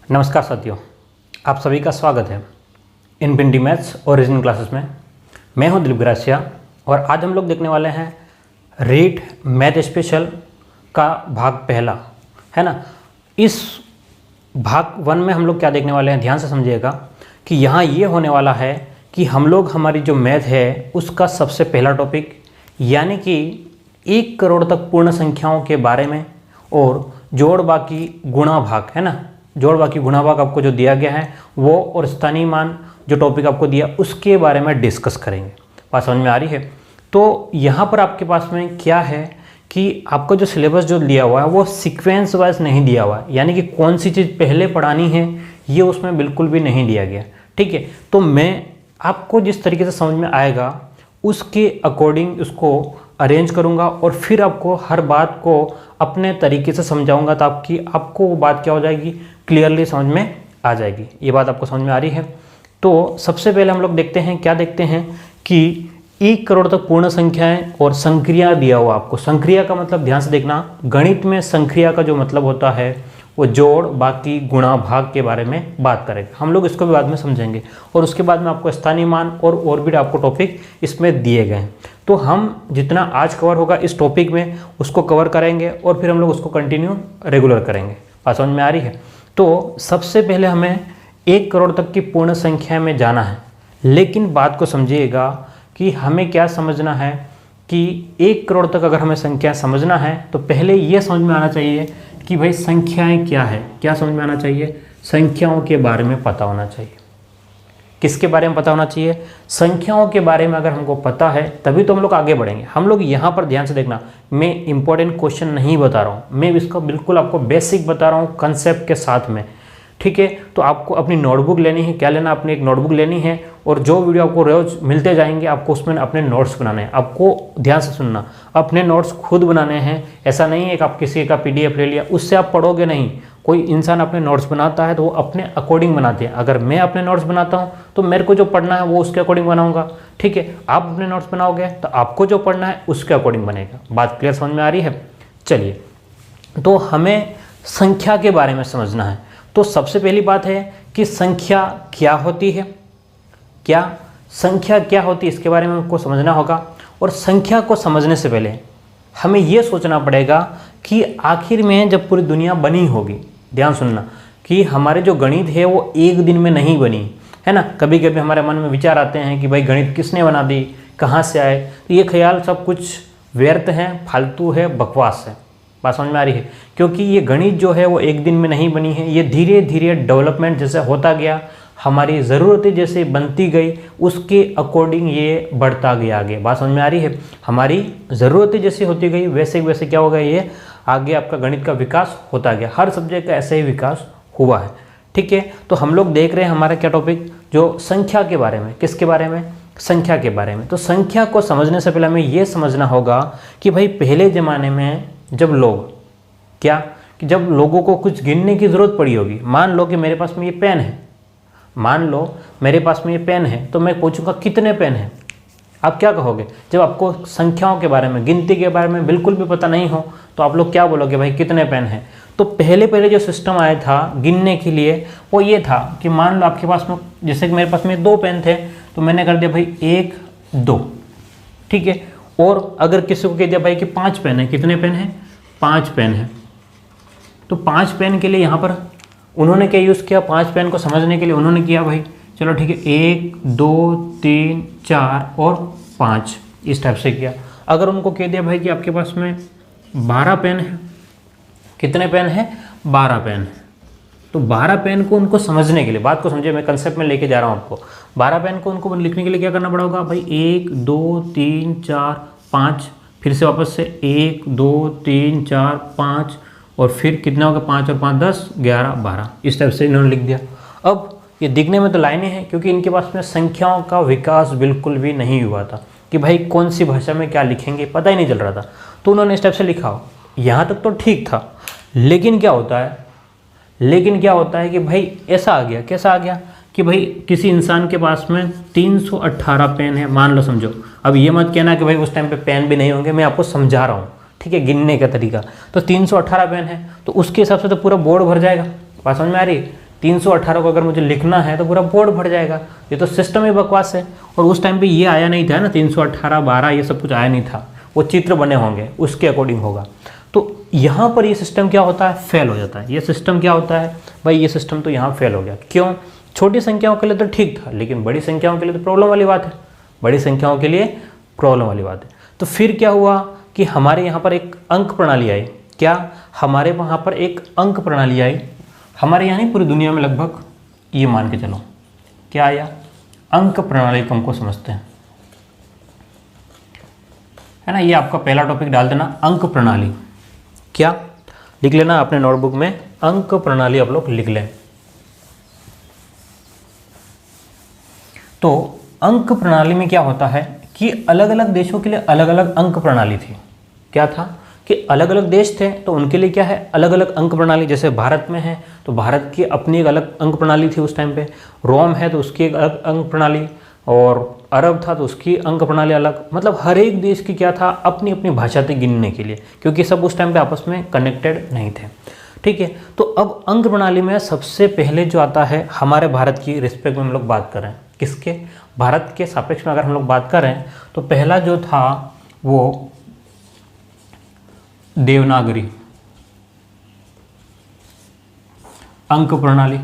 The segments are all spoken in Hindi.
नमस्कार साथियों, आप सभी का स्वागत है इनफिनिटी मैथ्स और रीजनिंग क्लासेस में। मैं हूं दिलीप ग्रासिया और आज हम लोग देखने वाले हैं रीड मैथ स्पेशल का भाग पहला, है ना। इस भाग 1 में हम लोग क्या देखने वाले हैं, ध्यान से समझिएगा कि यहाँ ये होने वाला है कि हम लोग हमारी जो मैथ है उसका सबसे पहला टॉपिक यानी कि 1 करोड़ तक पूर्ण संख्याओं के बारे में और जोड़ बाकी गुणा भाग, है ना, जोड़ बाकी गुणा भाग आपको जो दिया गया है वो और स्थानीय मान जो टॉपिक आपको दिया उसके बारे में डिस्कस करेंगे। बात समझ में आ रही है? तो यहाँ पर आपके पास में क्या है कि आपका जो सिलेबस जो दिया हुआ है वो सीक्वेंस वाइज नहीं दिया हुआ है, यानी कि कौन सी चीज़ पहले पढ़ानी है ये उसमें बिल्कुल भी नहीं दिया गया। ठीक है, तो मैं आपको जिस तरीके से समझ में आएगा उसके अकॉर्डिंग उसको अरेंज करूंगा और फिर आपको हर बात को अपने तरीके से समझाऊंगा, तो आपको वो बात क्या हो जाएगी, क्लियरली समझ में आ जाएगी। ये बात आपको समझ में आ रही है? तो सबसे पहले हम लोग देखते हैं, क्या देखते हैं कि 1 करोड़ तक पूर्ण संख्याएं और संक्रिया दिया हुआ आपको। संक्रिया का मतलब ध्यान से देखना, गणित में संक्रिया का जो मतलब होता है वो जोड़ बाकी गुणा भाग के बारे में बात करेगा। हम लोग इसको भी बाद में समझेंगे और उसके बाद में आपको स्थानीय मान और भी आपको टॉपिक इसमें दिए गए हैं। तो हम जितना आज कवर होगा इस टॉपिक में उसको कवर करेंगे और फिर हम लोग उसको कंटिन्यू रेगुलर करेंगे। बात समझ में आ रही है? तो सबसे पहले हमें 1 करोड़ तक की पूर्ण संख्या में जाना है, लेकिन बात को समझिएगा कि हमें क्या समझना है कि 1 करोड़ तक अगर हमें संख्या समझना है तो पहले ये समझ में आना चाहिए कि भाई संख्याएं क्या है। क्या समझ में आना चाहिए? संख्याओं के बारे में पता होना चाहिए। किसके बारे में पता होना चाहिए? संख्याओं के बारे में अगर हमको पता है तभी तो हम लोग आगे बढ़ेंगे। हम लोग यहाँ पर ध्यान से देखना, मैं इंपॉर्टेंट क्वेश्चन नहीं बता रहा हूँ, मैं इसको बिल्कुल आपको बेसिक बता रहा हूँ कंसेप्ट के साथ में। ठीक है, तो आपको अपनी नोटबुक लेनी है। क्या लेना? अपनी एक नोटबुक लेनी है और जो वीडियो आपको रोज मिलते जाएंगे आपको उसमें अपने नोट्स बनाने हैं। आपको ध्यान से सुनना, अपने नोट्स खुद बनाने हैं। ऐसा नहीं है कि आप किसी का PDF ले लिया उससे आप पढ़ोगे नहीं। कोई इंसान अपने नोट्स बनाता है तो वो अपने अकॉर्डिंग बनाते हैं। अगर मैं अपने नोट्स बनाता हूँ तो मेरे को जो पढ़ना है वो उसके अकॉर्डिंग बनाऊंगा। ठीक है, आप अपने नोट्स बनाओगे तो आपको जो पढ़ना है उसके अकॉर्डिंग बनेगा। बात क्लियर समझ में आ रही है? चलिए, तो हमें संख्या के बारे में समझना है। तो सबसे पहली बात है कि संख्या क्या होती है, संख्या क्या होती है इसके बारे में हमको समझना होगा। और संख्या को समझने से पहले हमें यह सोचना पड़ेगा कि आखिर में जब पूरी दुनिया बनी होगी, ध्यान सुनना, कि हमारे जो गणित है वो एक दिन में नहीं बनी, है ना। कभी कभी हमारे मन में विचार आते हैं कि भाई गणित किसने बना दी, कहाँ से आए, तो ये ख्याल सब कुछ व्यर्थ है, फालतू है, बकवास है। बात समझ में आ रही है? क्योंकि ये गणित जो है वो एक दिन में नहीं बनी है, ये धीरे धीरे डेवलपमेंट जैसे होता गया, हमारी ज़रूरतें जैसे बनती गई उसके अकॉर्डिंग ये बढ़ता गया आगे। बात समझ में आ रही है? हमारी ज़रूरतें जैसे होती गई वैसे वैसे क्या होगा, ये आगे आपका गणित का विकास होता गया। हर सब्जेक्ट का ऐसे ही विकास हुआ है। ठीक है, तो हम लोग देख रहे हैं हमारा क्या टॉपिक, जो संख्या के बारे में। किसके बारे में? संख्या के बारे में। तो संख्या को समझने से पहले हमें ये समझना होगा कि भाई पहले ज़माने में जब लोग कि जब लोगों को कुछ गिनने की ज़रूरत पड़ी होगी, मान लो कि मेरे पास में ये पेन है, तो मैं पूछूंगा कितने पेन हैं। आप क्या कहोगे? जब आपको संख्याओं के बारे में, गिनती के बारे में बिल्कुल भी पता नहीं हो तो आप लोग क्या बोलोगे, भाई कितने पेन हैं। तो पहले जो सिस्टम आया था गिनने के लिए वो ये था कि मान लो आपके पास में, जैसे कि मेरे पास में 2 पेन थे तो मैंने कर दिया भाई 1 2। ठीक है, और अगर किसी को कह दिया भाई कि 5 पेन है, कितने पेन हैं? 5 पेन है। तो 5 पेन के लिए यहाँ पर उन्होंने क्या यूज़ किया, 5 पेन को समझने के लिए उन्होंने किया भाई चलो ठीक है 1 2 3 4 और 5, इस टाइप से किया। अगर उनको कह दिया भाई कि आपके पास में 12 पेन है, कितने पेन है? 12 पेन है। तो 12 पेन को उनको समझने के लिए, बात को समझिए, मैं कंसेप्ट में लेके जा रहा हूँ आपको। 12 पेन को उनको लिखने के लिए क्या करना पड़ा होगा भाई, 1 2 3 4 5, फिर से वापस से 1 2 3 4 5 और फिर कितना होगा, 5 और 5 10 11 12, इस टाइप से इन्होंने लिख दिया। अब ये दिखने में तो लाइनें हैं क्योंकि इनके पास में संख्याओं का विकास बिल्कुल भी नहीं हुआ था कि भाई कौन सी भाषा में क्या लिखेंगे, पता ही नहीं चल रहा था। तो उन्होंने इस टाइप से लिखा हो, यहाँ तक तो ठीक था। लेकिन क्या होता है कि भाई ऐसा आ गया, कैसा आ गया कि भाई किसी इंसान के पास में 318 पेन है, मान लो, समझो। अब ये मत कहना कि भाई उस टाइम पे पेन भी नहीं होंगे, मैं आपको समझा रहा हूँ, ठीक है, गिनने का तरीका। तो 318 पेन है तो उसके हिसाब से तो पूरा बोर्ड भर जाएगा। बात समझ में आ रही है? 318 को अगर मुझे लिखना है तो पूरा बोर्ड भर जाएगा। ये तो सिस्टम ही बकवास है। और उस टाइम पे ये आया नहीं था ना, 318 12 ये सब कुछ आया नहीं था, वो चित्र बने होंगे उसके अकॉर्डिंग होगा। तो यहाँ पर ये सिस्टम क्या होता है, फेल हो जाता है। ये सिस्टम क्या होता है भाई, ये सिस्टम तो यहाँ फेल हो गया। क्यों? छोटी संख्याओं के लिए तो ठीक था, लेकिन बड़ी संख्याओं के लिए तो प्रॉब्लम वाली बात है। बड़ी संख्याओं के लिए प्रॉब्लम वाली बात है। तो फिर क्या हुआ कि हमारे यहाँ पर एक अंक प्रणाली आई। क्या? हमारे वहाँ पर एक अंक प्रणाली आई। हमारे यहाँ नहीं, पूरी दुनिया में लगभग ये मान के चलो क्या आया, अंक प्रणाली को हमको समझते हैं, है ना। ये आपका पहला टॉपिक डाल देना, अंक प्रणाली। क्या लिख लेना अपने नोटबुक में, अंक प्रणाली आप लोग लिख लें। तो अंक प्रणाली में क्या होता है कि अलग अलग देशों के लिए अलग अलग अंक प्रणाली थी। क्या था कि अलग अलग देश थे तो उनके लिए क्या है, अलग अलग अंक प्रणाली। जैसे भारत में है तो भारत की अपनी एक अलग अंक प्रणाली थी उस टाइम पे। रोम है तो उसकी एक अलग अंक प्रणाली, और अरब था तो उसकी अंक प्रणाली अलग। मतलब हर एक देश की क्या था, अपनी अपनी भाषा थी गिनने के लिए, क्योंकि सब उस टाइम पे आपस में कनेक्टेड नहीं थे। ठीक है। तो अब अंक प्रणाली में सबसे पहले जो आता है, हमारे भारत की रिस्पेक्ट में हम लोग बात कर रहे हैं, किसके? भारत के सापेक्ष में अगर हम लोग बात कर रहे हैं तो पहला जो था वो देवनागरी अंक प्रणाली।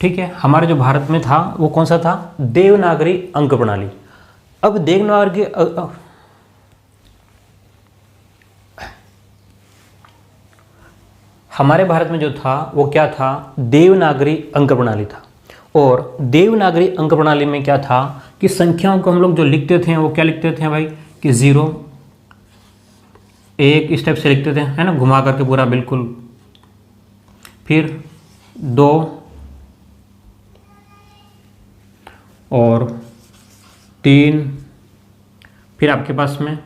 ठीक है। हमारे जो भारत में था वो कौन सा था? देवनागरी अंक प्रणाली। अब देवनागरी हमारे भारत में जो था वो क्या था? देवनागरी अंक प्रणाली था। और देवनागरी अंक प्रणाली में क्या था कि संख्याओं को हम लोग जो लिखते थे वो क्या लिखते थे भाई कि 0 1 इस टाइप से लिखते थे, है ना, घुमा करके पूरा बिल्कुल। फिर 2 और 3, फिर आपके पास में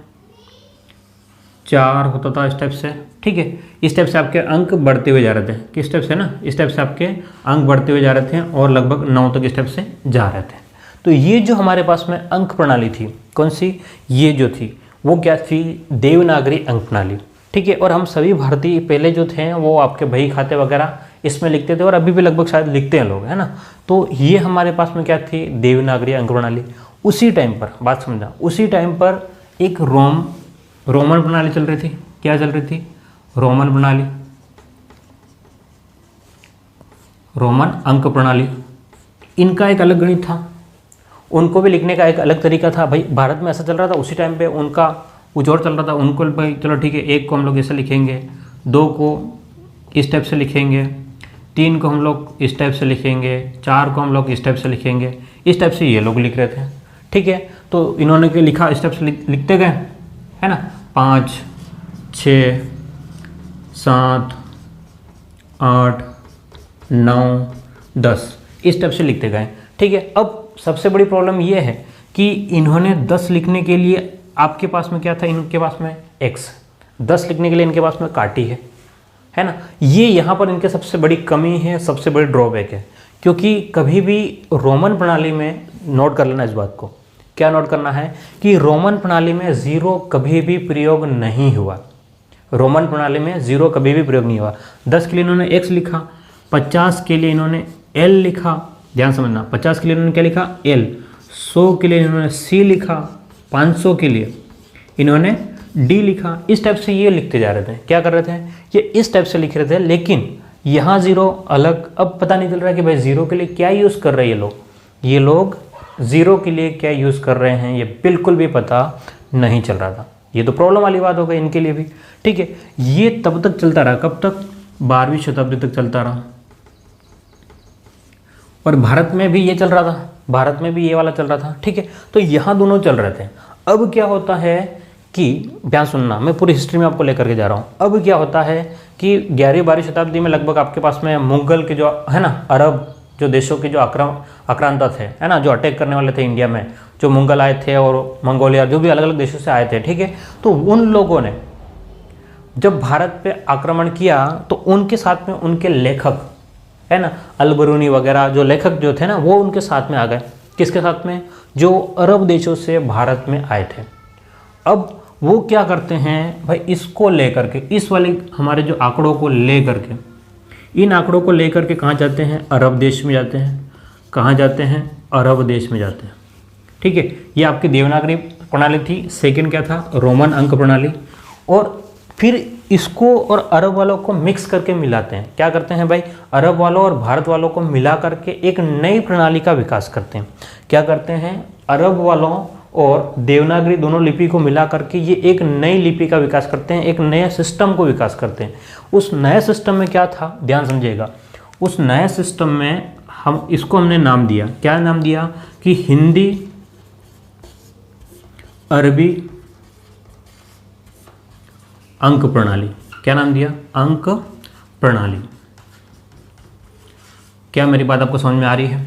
4 होता था इस टाइप से। ठीक है। इस टाइप से आपके अंक बढ़ते हुए जा रहे थे। किस टाइप से ना, इस टाइप से आपके अंक बढ़ते हुए जा रहे थे और लगभग 9 तक इस टाइप से जा रहे थे। तो ये जो हमारे पास में अंक प्रणाली थी, कौन सी? ये जो थी वो क्या थी? देवनागरी अंक प्रणाली। ठीक है। और हम सभी भारतीय पहले जो थे वो आपके बही खाते वगैरह इसमें लिखते थे, और अभी भी लगभग शायद लिखते हैं लोग, है ना। तो ये हमारे पास में क्या थी? देवनागरी अंक प्रणाली। उसी टाइम पर, बात समझना, उसी टाइम पर एक रोमन प्रणाली चल रही थी। क्या चल रही थी? रोमन प्रणाली, रोमन अंक प्रणाली। इनका एक अलग गणित था, उनको भी लिखने का एक अलग तरीका था। भाई भारत में ऐसा चल रहा था उसी टाइम पे, उनका कुछ और चल रहा था। उनको भाई चलो ठीक है, 1 को हम लोग ऐसे लिखेंगे, 2 को इस टाइप से लिखेंगे, 3 को हम लोग इस टाइप से लिखेंगे, 4 को हम लोग इस टाइप से लिखेंगे। इस टाइप से ये लोग लिख रहे थे। ठीक है। तो इन्होंने क्या लिखा, इस टाइप से लिखते गए, है ना। 5 6 7 8 9 10 इस टाइप से लिखते गए। ठीक है। अब सबसे बड़ी प्रॉब्लम ये है कि इन्होंने 10 लिखने के लिए, आपके पास में क्या था, इनके पास में x, 10 लिखने के लिए इनके पास में काटी है ना। ये यहाँ पर इनके सबसे बड़ी कमी है, सबसे बड़ी ड्रॉबैक है। क्योंकि कभी भी रोमन प्रणाली में, नोट कर लेना इस बात को, क्या नोट करना है कि रोमन प्रणाली में 0 कभी भी प्रयोग नहीं हुआ। रोमन प्रणाली में 0 कभी भी प्रयोग नहीं हुआ। 10 के लिए इन्होंने x लिखा, 50 के लिए इन्होंने l लिखा, ध्यान समझना, 50 के लिए इन्होंने क्या लिखा? l, 100 के लिए इन्होंने c लिखा, 500 के लिए इन्होंने d लिखा। इस टाइप से ये लिखते जा रहे थे। क्या कर रहे थे? ये इस टाइप से लिख रहे थे, लेकिन यहाँ 0 अलग। अब पता नहीं चल रहा है कि भाई 0 के लिए क्या यूज़ कर रहे हैं ये लोग 0 के लिए क्या यूज़ कर रहे हैं, ये बिल्कुल भी पता नहीं चल रहा था। ये तो प्रॉब्लम वाली बात हो गई इनके लिए भी। ठीक है। ये तब तक चलता रहा, कब तक? 12वीं शताब्दी तक चलता रहा। और भारत में भी ये चल रहा था, भारत में भी ये वाला चल रहा था। ठीक है। तो यहाँ दोनों चल रहे थे। अब क्या होता है कि, ध्यान सुनना, मैं पूरी हिस्ट्री में आपको लेकर के जा रहा हूँ। अब क्या होता है कि 11वीं-12वीं शताब्दी में लगभग आपके पास में मुगल के जो, है ना, अरब जो देशों के जो आक्रांता थे, है ना, जो अटैक करने वाले थे इंडिया में, जो मुगल आए थे और मंगोलिया, जो भी अलग अलग देशों से आए थे। ठीक है। तो उन लोगों ने जब भारत पे आक्रमण किया तो उनके साथ में उनके लेखक, है ना, अल-बरूनी वगैरह जो लेखक जो थे ना, वो उनके साथ में आ गए। किसके साथ में? जो अरब देशों से भारत में आए थे। अब वो क्या करते हैं भाई, इसको लेकर के, इस वाले हमारे जो आंकड़ों को लेकर के, इन आंकड़ों को लेकर के कहाँ जाते हैं, अरब देश में जाते हैं। कहाँ जाते हैं, अरब देश में जाते हैं। ठीक है, ये आपकी देवनागरी प्रणाली थी। सेकंड क्या था, रोमन अंक प्रणाली। और फिर इसको और अरब वालों को मिक्स करके मिलाते हैं। क्या करते हैं भाई, अरब वालों और भारत वालों को मिला करके एक नई प्रणाली का विकास करते हैं। क्या करते हैं, अरब वालों और देवनागरी दोनों लिपि को मिला करके ये एक नई लिपि का विकास करते हैं, एक नए सिस्टम को विकास करते हैं। उस नए सिस्टम में क्या था, ध्यान समझिएगा, उस नए सिस्टम में हमने नाम दिया, क्या नाम दिया कि हिंदी अरबी अंक प्रणाली। क्या नाम दिया, अंक प्रणाली। क्या मेरी बात आपको समझ में आ रही है?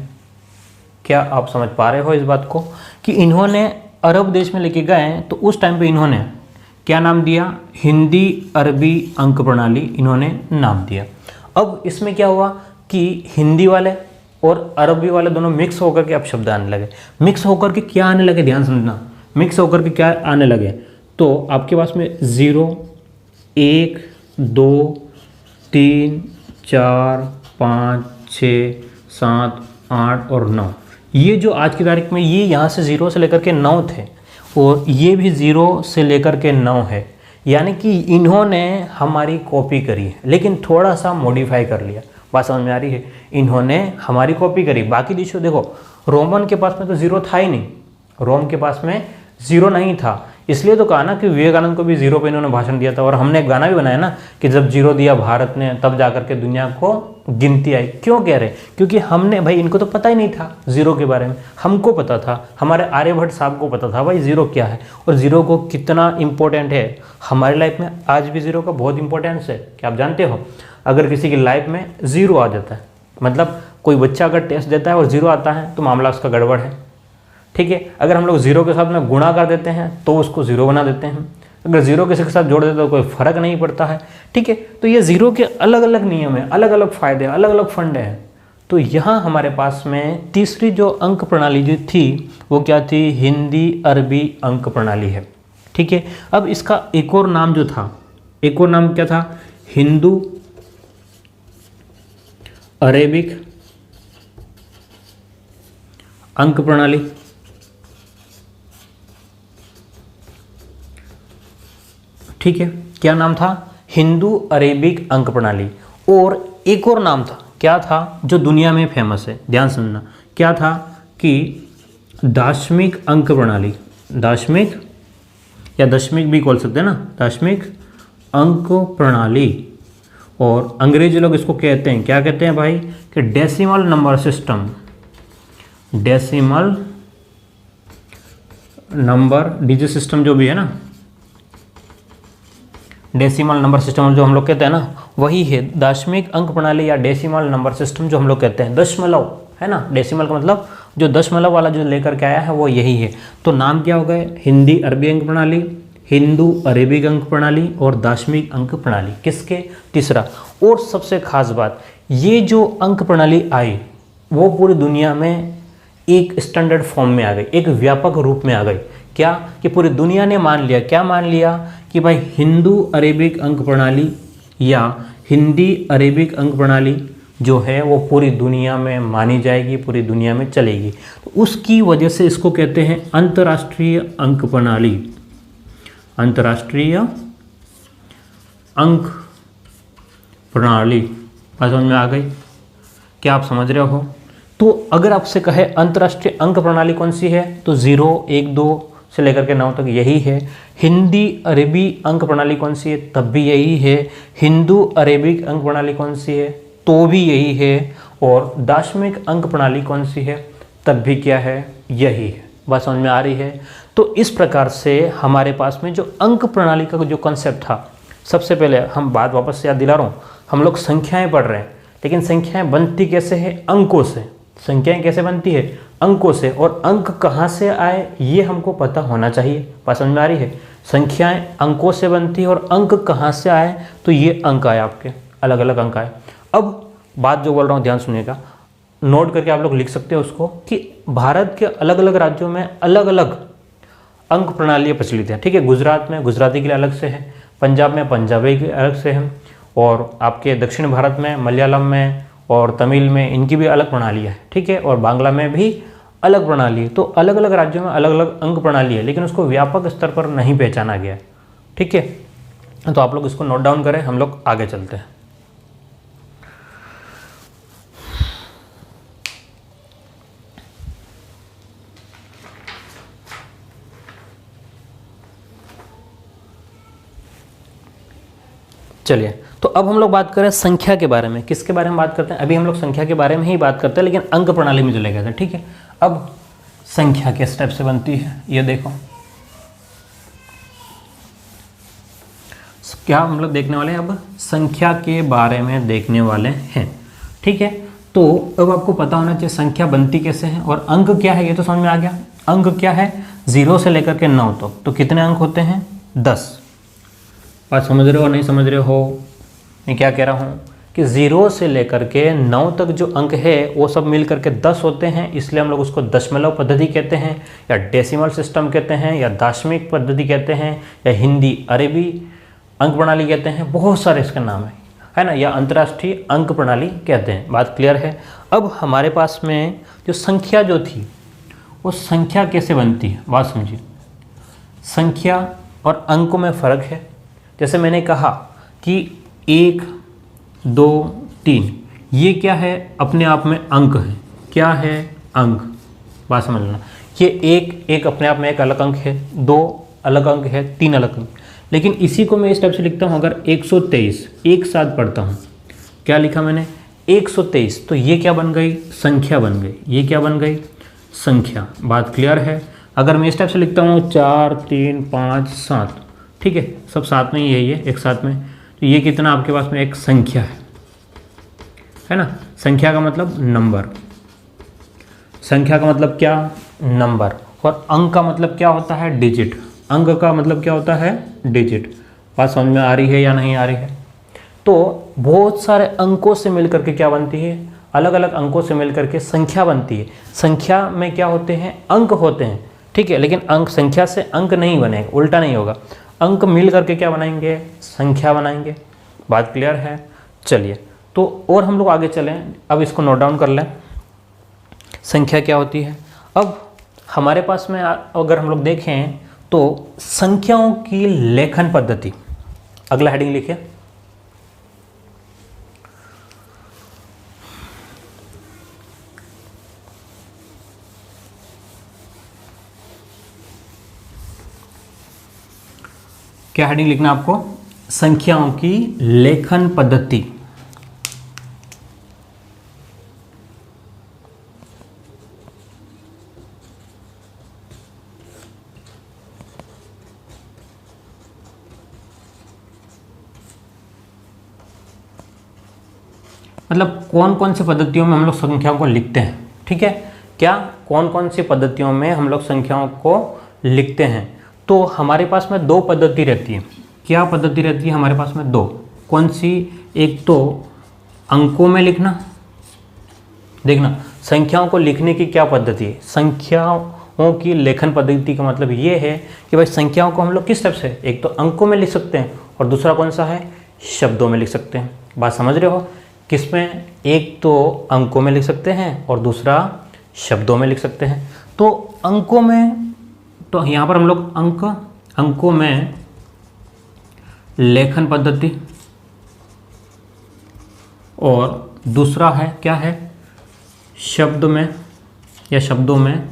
क्या आप समझ पा रहे हो इस बात को कि इन्होंने अरब देश में लेके गए तो उस टाइम पे इन्होंने क्या नाम दिया, हिंदी अरबी अंक प्रणाली इन्होंने नाम दिया। अब इसमें क्या हुआ कि हिंदी वाले और अरबी वाले दोनों मिक्स होकर के अब शब्द आने लगे। मिक्स होकर के क्या आने लगे, ध्यान समझना, मिक्स होकर के क्या आने लगे, तो आपके पास में 0 1 2 3 4 5 6 7 8 और 9, ये जो आज की तारीख में ये यहाँ से 0 से लेकर के 9 थे और ये भी 0 से लेकर के 9 है। यानी कि इन्होंने हमारी कॉपी करी है लेकिन थोड़ा सा मॉडिफाई कर लिया। बात समझ में आ रही है? इन्होंने हमारी कॉपी करी। बाकी देशों देखो, रोमन के पास में तो 0 था ही नहीं, रोम के पास में 0 नहीं था, इसलिए तो कहा ना कि विवेकानंद को भी 0 पे इन्होंने भाषण दिया था। और हमने एक गाना भी बनाया ना कि जब 0 दिया भारत ने तब जाकर के दुनिया को गिनती आई। क्यों कह रहे, क्योंकि हमने, भाई इनको तो पता ही नहीं था 0 के बारे में, हमको पता था, हमारे आर्यभट्ट साहब को पता था भाई 0 क्या है और 0 को कितना इंपॉर्टेंट है हमारी लाइफ में। आज भी 0 का बहुत इंपॉर्टेंस है। क्या आप जानते हो, अगर किसी की लाइफ में 0 आ जाता है, मतलब कोई बच्चा अगर टेस्ट देता है और 0 आता है तो मामला उसका गड़बड़ है। ठीक है, अगर हम लोग 0 के साथ में गुणा कर देते हैं तो उसको 0 बना देते हैं, अगर 0 किसी के साथ जोड़ देते हैं तो कोई फर्क नहीं पड़ता है। ठीक है, तो ये 0 के अलग अलग नियम है, अलग अलग फायदे, अलग अलग फंड हैं। तो यहाँ हमारे पास में तीसरी जो अंक प्रणाली जो थी वो क्या थी, हिंदी अरबी अंक प्रणाली है। ठीक है, अब इसका एक और नाम जो था, एक और नाम क्या था, हिंदू अरेबिक अंक प्रणाली। ठीक है, क्या नाम था, हिंदू अरेबिक अंक प्रणाली। और एक और नाम था, क्या था, जो दुनिया में फेमस है, ध्यान सुनना, क्या था कि दाशमिक अंक प्रणाली। दाशमिक या दशमिक भी बोल सकते हैं ना, दाशमिक अंक प्रणाली। और अंग्रेजी लोग इसको कहते हैं, क्या कहते हैं भाई, कि decimal number system. Decimal number digit system जो भी है ना, डेसिमल नंबर सिस्टम जो हम लोग कहते हैं ना, वही है दाशमिक अंक प्रणाली या डेसिमल नंबर सिस्टम जो हम लोग कहते हैं। दशमलव है ना, डेसिमल का मतलब जो दशमलव वाला जो लेकर के आया है वो यही है। तो नाम क्या हो गए, हिंदी अरबी अंक प्रणाली, हिंदू अरेबिक अंक प्रणाली और दाशमिक अंक प्रणाली। किसके, तीसरा। और सबसे खास बात, ये जो अंक प्रणाली आई वो पूरी दुनिया में एक स्टैंडर्ड फॉर्म में आ गई, एक व्यापक रूप में आ गई। क्या, कि पूरी दुनिया ने मान लिया, क्या मान लिया, कि भाई हिंदू अरेबिक अंक प्रणाली या हिंदी अरेबिक अंक प्रणाली जो है वो पूरी दुनिया में मानी जाएगी, पूरी दुनिया में चलेगी। तो उसकी वजह से इसको कहते हैं अंतर्राष्ट्रीय अंक प्रणाली। अंतर्राष्ट्रीय अंक प्रणाली। बात समझ में आ गई? क्या आप समझ रहे हो? तो अगर आपसे कहे अंतर्राष्ट्रीय अंक प्रणाली कौन सी है, तो 0 1 2 से लेकर के 9 तक यही है। हिंदी अरेबी अंक प्रणाली कौन सी है, तब भी यही है। हिंदू अरेबिक अंक प्रणाली कौन सी है, तो भी यही है। और दाशमिक अंक प्रणाली कौन सी है, तब भी क्या है, यही है। बात समझ में आ रही है? तो इस प्रकार से हमारे पास में जो अंक प्रणाली का जो कॉन्सेप्ट था, सबसे पहले हम बात वापस से याद दिला रहा हूँ, हम लोग संख्याएं पढ़ रहे हैं, लेकिन संख्याएं बनती कैसे है, अंकों से। संख्याएं कैसे बनती है, अंकों से। और अंक कहाँ से आए ये हमको पता होना चाहिए। बात समझ में आ रही है? संख्याएं अंकों से बनती है और अंक कहाँ से आए, तो ये अंक आए, आपके अलग अलग अंक आए। अब बात जो बोल रहा हूँ ध्यान सुनिएगा, नोट करके आप लोग लिख सकते हो उसको, कि भारत के अलग अलग राज्यों में अलग अलग अंक प्रणालियाँ प्रचलित हैं। ठीक है, गुजरात में गुजराती के लिए अलग से है, पंजाब में पंजाबी के अलग से है, और आपके दक्षिण भारत में मलयालम में और तमिल में इनकी भी अलग प्रणाली है। ठीक है, और बांग्ला में भी अलग प्रणाली है। तो अलग अलग राज्यों में अलग अलग अंक प्रणाली है, लेकिन उसको व्यापक स्तर पर नहीं पहचाना गया है। ठीक है, तो आप लोग इसको नोट डाउन करें, हम लोग आगे चलते हैं। चलिए, तो अब हम लोग बात करें संख्या के बारे में। किसके बारे में बात करते हैं? अभी हम लोग संख्या के बारे में ही बात करते हैं, लेकिन अंक प्रणाली में चले गए थे। ठीक है, अब संख्या किस स्टेप से बनती है ये देखो। क्या हम लोग देखने वाले हैं? अब संख्या के बारे में देखने वाले हैं। ठीक है, तो अब आपको पता होना चाहिए संख्या बनती कैसे है और अंक क्या है, ये तो समझ में आ गया। अंक क्या है? 0 से लेकर के 9 तक। तो कितने अंक होते हैं? 10। बात समझ रहे हो नहीं समझ रहे हो? मैं क्या कह रहा हूँ कि 0 से लेकर के 9 तक जो अंक है वो सब मिल करके 10 होते हैं, इसलिए हम लोग उसको दशमलव पद्धति कहते हैं, या डेसिमल सिस्टम कहते हैं, या दाशमिक पद्धति कहते हैं, या हिंदी अरबी अंक प्रणाली कहते हैं। बहुत सारे इसका नाम है ना, या अंतर्राष्ट्रीय अंक प्रणाली कहते हैं। बात क्लियर है? अब हमारे पास में जो संख्या जो थी वो संख्या कैसे बनती है, बात समझिए। संख्या और अंकों में फ़र्क है। जैसे मैंने कहा कि 1, 2, 3 ये क्या है? अपने आप में अंक है। क्या है? अंक। बात समझ लेना। ये एक अपने आप में एक अलग अंक है, 2 अलग अंक है, 3 अलग अंक। लेकिन इसी को मैं इस टाइप से लिखता हूँ, अगर 123 एक साथ पढ़ता हूँ, क्या लिखा मैंने? 123। तो ये क्या बन गई? संख्या बन गई। ये क्या बन गई? संख्या। बात क्लियर है? अगर मैं इस टाइप से लिखता हूँ 4, 3, 5, 7, ठीक है, सब साथ में ही है, ये एक साथ में, तो ये कितना आपके पास में एक संख्या है ना। संख्या का मतलब नंबर। संख्या का मतलब क्या? नंबर। और अंक का मतलब क्या होता है? डिजिट। अंक का मतलब क्या होता है? डिजिट। बात समझ में आ रही है या नहीं आ रही है? तो बहुत सारे अंकों से मिलकर के क्या बनती है? अलग अलग अंकों से मिलकर के संख्या बनती है। संख्या में क्या होते हैं? अंक होते हैं। ठीक है, लेकिन अंक संख्या से अंक नहीं बनेगा, उल्टा नहीं होगा। अंक मिल करके क्या बनाएंगे? संख्या बनाएंगे। बात क्लियर है? चलिए, तो और हम लोग आगे चलें। अब इसको नोट डाउन कर लें, संख्या क्या होती है। अब हमारे पास में अगर हम लोग देखें तो संख्याओं की लेखन पद्धति, अगला हेडिंग लिखिए। क्या हेडिंग लिखना आपको? संख्याओं की लेखन पद्धति। मतलब कौन कौन सी पद्धतियों में हम लोग संख्याओं को लिखते हैं। ठीक है, क्या कौन कौन सी पद्धतियों में हम लोग संख्याओं को लिखते हैं? तो हमारे पास में 2 पद्धति रहती है। क्या पद्धति रहती है हमारे पास में? 2। कौन सी? एक तो अंकों में लिखना। देखना, संख्याओं को लिखने की क्या पद्धति है? संख्याओं की लेखन पद्धति का मतलब ये है कि भाई संख्याओं को हम लोग किस तरह से, एक तो अंकों में लिख सकते हैं और दूसरा कौन सा है? शब्दों में लिख सकते हैं। बात समझ रहे हो? किसमें? एक तो अंकों में लिख सकते हैं और दूसरा शब्दों में लिख सकते हैं। तो अंकों में, तो यहाँ पर हम लोग अंकों में लेखन पद्धति, और दूसरा है क्या है? शब्द में या शब्दों में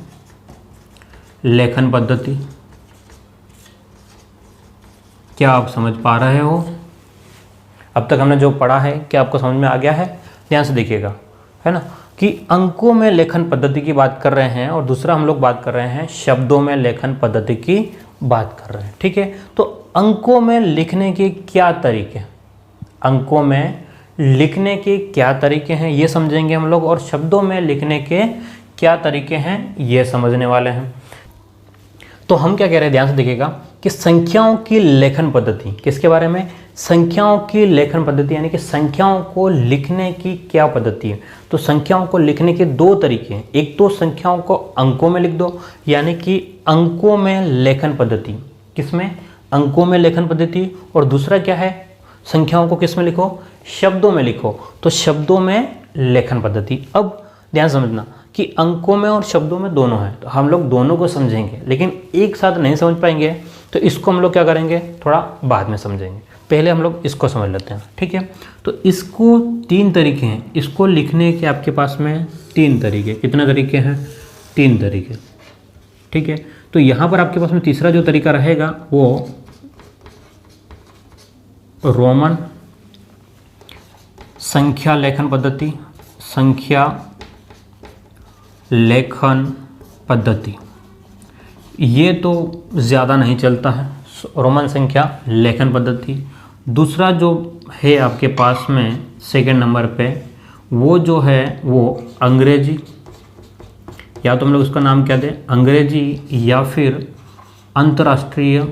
लेखन पद्धति। क्या आप समझ पा रहे हो? अब तक हमने जो पढ़ा है क्या आपको समझ में आ गया है? ध्यान से देखिएगा, है ना, कि अंकों में लेखन पद्धति की बात कर रहे हैं और दूसरा हम लोग बात कर रहे हैं शब्दों में लेखन पद्धति की बात कर रहे हैं। ठीक है, तो अंकों में लिखने के क्या तरीके, अंकों में लिखने के क्या तरीके हैं ये समझेंगे हम लोग, और शब्दों में लिखने के क्या तरीके हैं ये समझने वाले हैं। तो हम क्या कह रहे हैं, ध्यान से देखिएगा कि संख्याओं की लेखन पद्धति, किसके बारे में, संख्याओं की लेखन पद्धति, यानी कि संख्याओं को लिखने की क्या पद्धति है। तो संख्याओं को लिखने के दो तरीके हैं, एक तो संख्याओं को अंकों में लिख दो, यानी कि अंकों में लेखन पद्धति, किसमें, अंकों में लेखन पद्धति, और दूसरा क्या है, संख्याओं को किस में लिखो, शब्दों में लिखो, तो शब्दों में लेखन पद्धति। अब ध्यान समझना कि अंकों में और शब्दों में दोनों है, तो हम लोग दोनों को समझेंगे, लेकिन एक साथ नहीं समझ पाएंगे, तो इसको हम लोग क्या करेंगे, थोड़ा बाद में समझेंगे। पहले हम लोग इसको समझ लेते हैं, ठीक है। तो इसको तीन तरीके हैं, इसको लिखने के आपके पास में तीन तरीके, कितने तरीके हैं, तीन तरीके, ठीक है। तो यहाँ पर आपके पास में तीसरा जो तरीका रहेगा वो रोमन संख्या लेखन पद्धति, संख्या लेखन पद्धति। ये तो ज़्यादा नहीं चलता है, रोमन संख्या लेखन पद्धति। दूसरा जो है आपके पास में सेकंड नंबर पे, वो जो है वो अंग्रेजी, या तो हम लोग उसका नाम क्या दें, अंग्रेजी, या फिर अंतर्राष्ट्रीय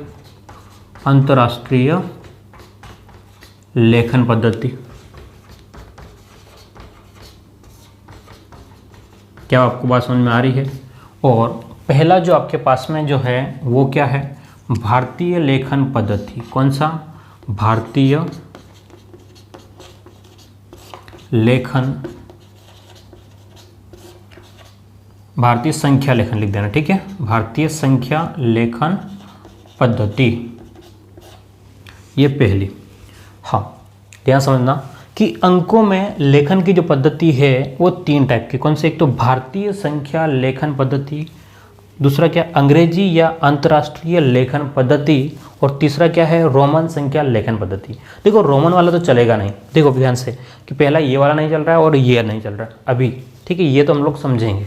लेखन पद्धति। क्या आपको बात समझ में आ रही है। और पहला जो आपके पास में जो है वो क्या है, भारतीय लेखन पद्धति। कौन सा, भारतीय लेखन, भारतीय संख्या लेखन लिख देना, ठीक है, भारतीय संख्या लेखन पद्धति, ये पहली। हाँ, ध्यान समझना कि अंकों में लेखन की जो पद्धति है वो तीन टाइप की, कौन से, एक तो भारतीय संख्या लेखन पद्धति, दूसरा क्या, अंग्रेजी या अंतर्राष्ट्रीय लेखन पद्धति, और तीसरा क्या है, रोमन संख्या लेखन पद्धति। देखो रोमन वाला तो चलेगा नहीं, देखो ध्यान से कि पहला ये वाला नहीं चल रहा है और ये नहीं चल रहा है अभी, ठीक है, ये तो हम लोग समझेंगे।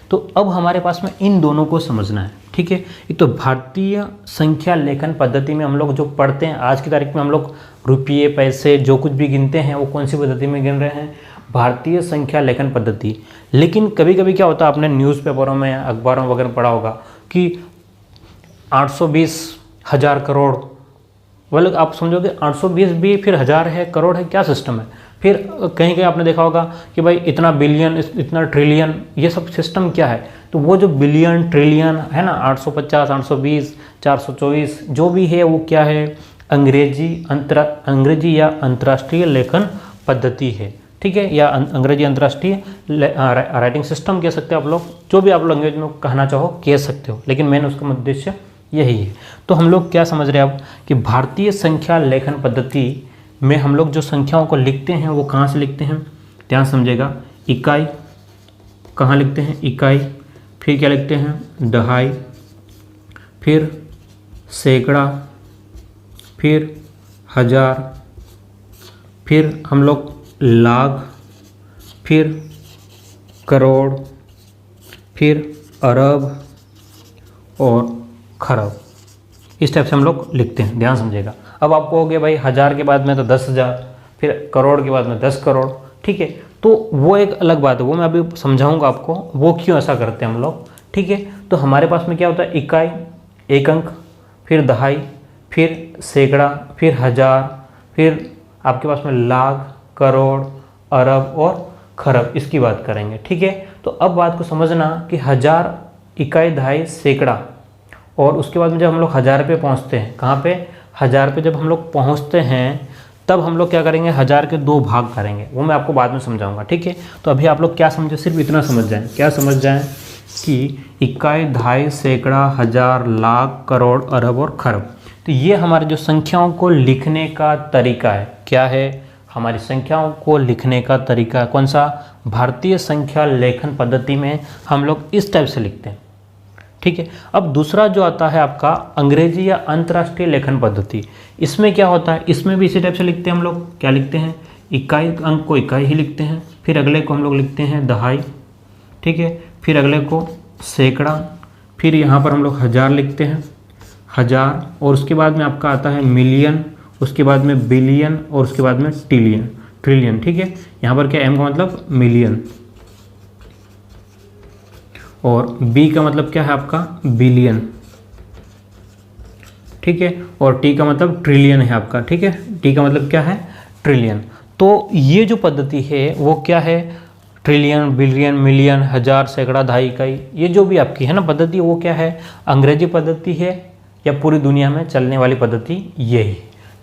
तो अब हमारे पास में इन दोनों को समझना है, ठीक है। एक तो भारतीय संख्या लेखन पद्धति में हम लोग जो पढ़ते हैं, आज की तारीख में हम लोग रुपये, पैसे, जो कुछ भी गिनते हैं वो कौन सी पद्धति में गिन रहे हैं, भारतीय संख्या लेखन पद्धति। लेकिन कभी कभी क्या होता है, आपने न्यूज़पेपरों में, अखबारों वगैरह पढ़ा होगा कि 820,000 करोड़, मतलब आप समझोगे 820 भी फिर हज़ार है, करोड़ है, क्या सिस्टम है। फिर कहीं कहीं आपने देखा होगा कि भाई इतना बिलियन, इतना ट्रिलियन, ये सब सिस्टम क्या है। तो वो जो बिलियन ट्रिलियन है ना, 850, 820, 424 जो भी है वो क्या है, अंग्रेजी या अंतर्राष्ट्रीय लेखन पद्धति है, ठीक है, या अंग्रेजी अंतर्राष्ट्रीय राइटिंग सिस्टम कह सकते हो आप लोग, जो भी आप लैंग्वेज में कहना चाहो कह सकते हो, लेकिन मेन उसका उद्देश्य यही है। तो हम लोग क्या समझ रहे हैं अब कि भारतीय संख्या लेखन पद्धति में हम लोग जो संख्याओं को लिखते हैं वो कहाँ से लिखते हैं, ध्यान समझेगा, इकाई, कहाँ लिखते हैं, इकाई, फिर क्या लिखते हैं, दहाई, फिर सैकड़ा, फिर हजार, फिर हम लोग लाख, फिर करोड़, फिर अरब और खरब, इस टाइप से हम लोग लिखते हैं, ध्यान समझेगा। अब आप कहोगे भाई हज़ार के बाद में तो 10,000, फिर करोड़ के बाद में 10 करोड़, ठीक है, तो वो एक अलग बात है, वो मैं अभी समझाऊंगा आपको वो क्यों ऐसा करते हैं हम लोग, ठीक है। तो हमारे पास में क्या होता है, इकाई, एक अंक, फिर दहाई, फिर सैकड़ा, फिर हज़ार, फिर आपके पास में लाख, करोड़, अरब और खरब, इसकी बात करेंगे, ठीक है। तो अब बात को समझना कि हज़ार, इकाई, दहाई, सैकड़ा, और उसके बाद में जब हम लोग हज़ार पे पहुँचते हैं, कहाँ पे, हज़ार पे जब हम लोग पहुँचते हैं तब हम लोग क्या करेंगे, हज़ार के दो भाग करेंगे, वो मैं आपको बाद में समझाऊंगा, ठीक है। तो अभी आप लोग क्या समझे, सिर्फ इतना समझ जाएं, क्या समझ जाएं कि इकाई, दहाई, सैकड़ा, हज़ार, लाख, करोड़, अरब और खरब, तो ये हमारे जो संख्याओं को लिखने का तरीका है, क्या है, हमारी संख्याओं को लिखने का तरीका, कौन सा, भारतीय संख्या लेखन पद्धति में हम लोग इस टाइप से लिखते हैं, ठीक है। अब दूसरा जो आता है आपका अंग्रेजी या अंतर्राष्ट्रीय लेखन पद्धति, इसमें क्या होता है, इसमें भी इसी टाइप से लिखते हैं हम लोग, क्या लिखते हैं, इकाई अंक को इकाई ही लिखते हैं, फिर अगले को हम लोग लिखते हैं दहाई, ठीक है, फिर अगले को सैकड़ा, फिर यहाँ पर हम लोग हज़ार लिखते हैं, हज़ार, और उसके बाद में आपका आता है मिलियन, उसके बाद में बिलियन, और उसके बाद में ट्रिलियन, ठीक है। यहाँ पर क्या, एम का मतलब मिलियन, और बी का मतलब क्या है आपका, बिलियन, ठीक है, और टी का मतलब ट्रिलियन है आपका, ठीक है, टी का मतलब क्या है, ट्रिलियन। तो ये जो पद्धति है वो क्या है, ट्रिलियन, बिलियन, मिलियन, हज़ार, सैकड़ा, दहाई, इकाई, ये जो भी आपकी है ना पद्धति, वो क्या है, अंग्रेजी पद्धति है या पूरी दुनिया में चलने वाली पद्धति यही,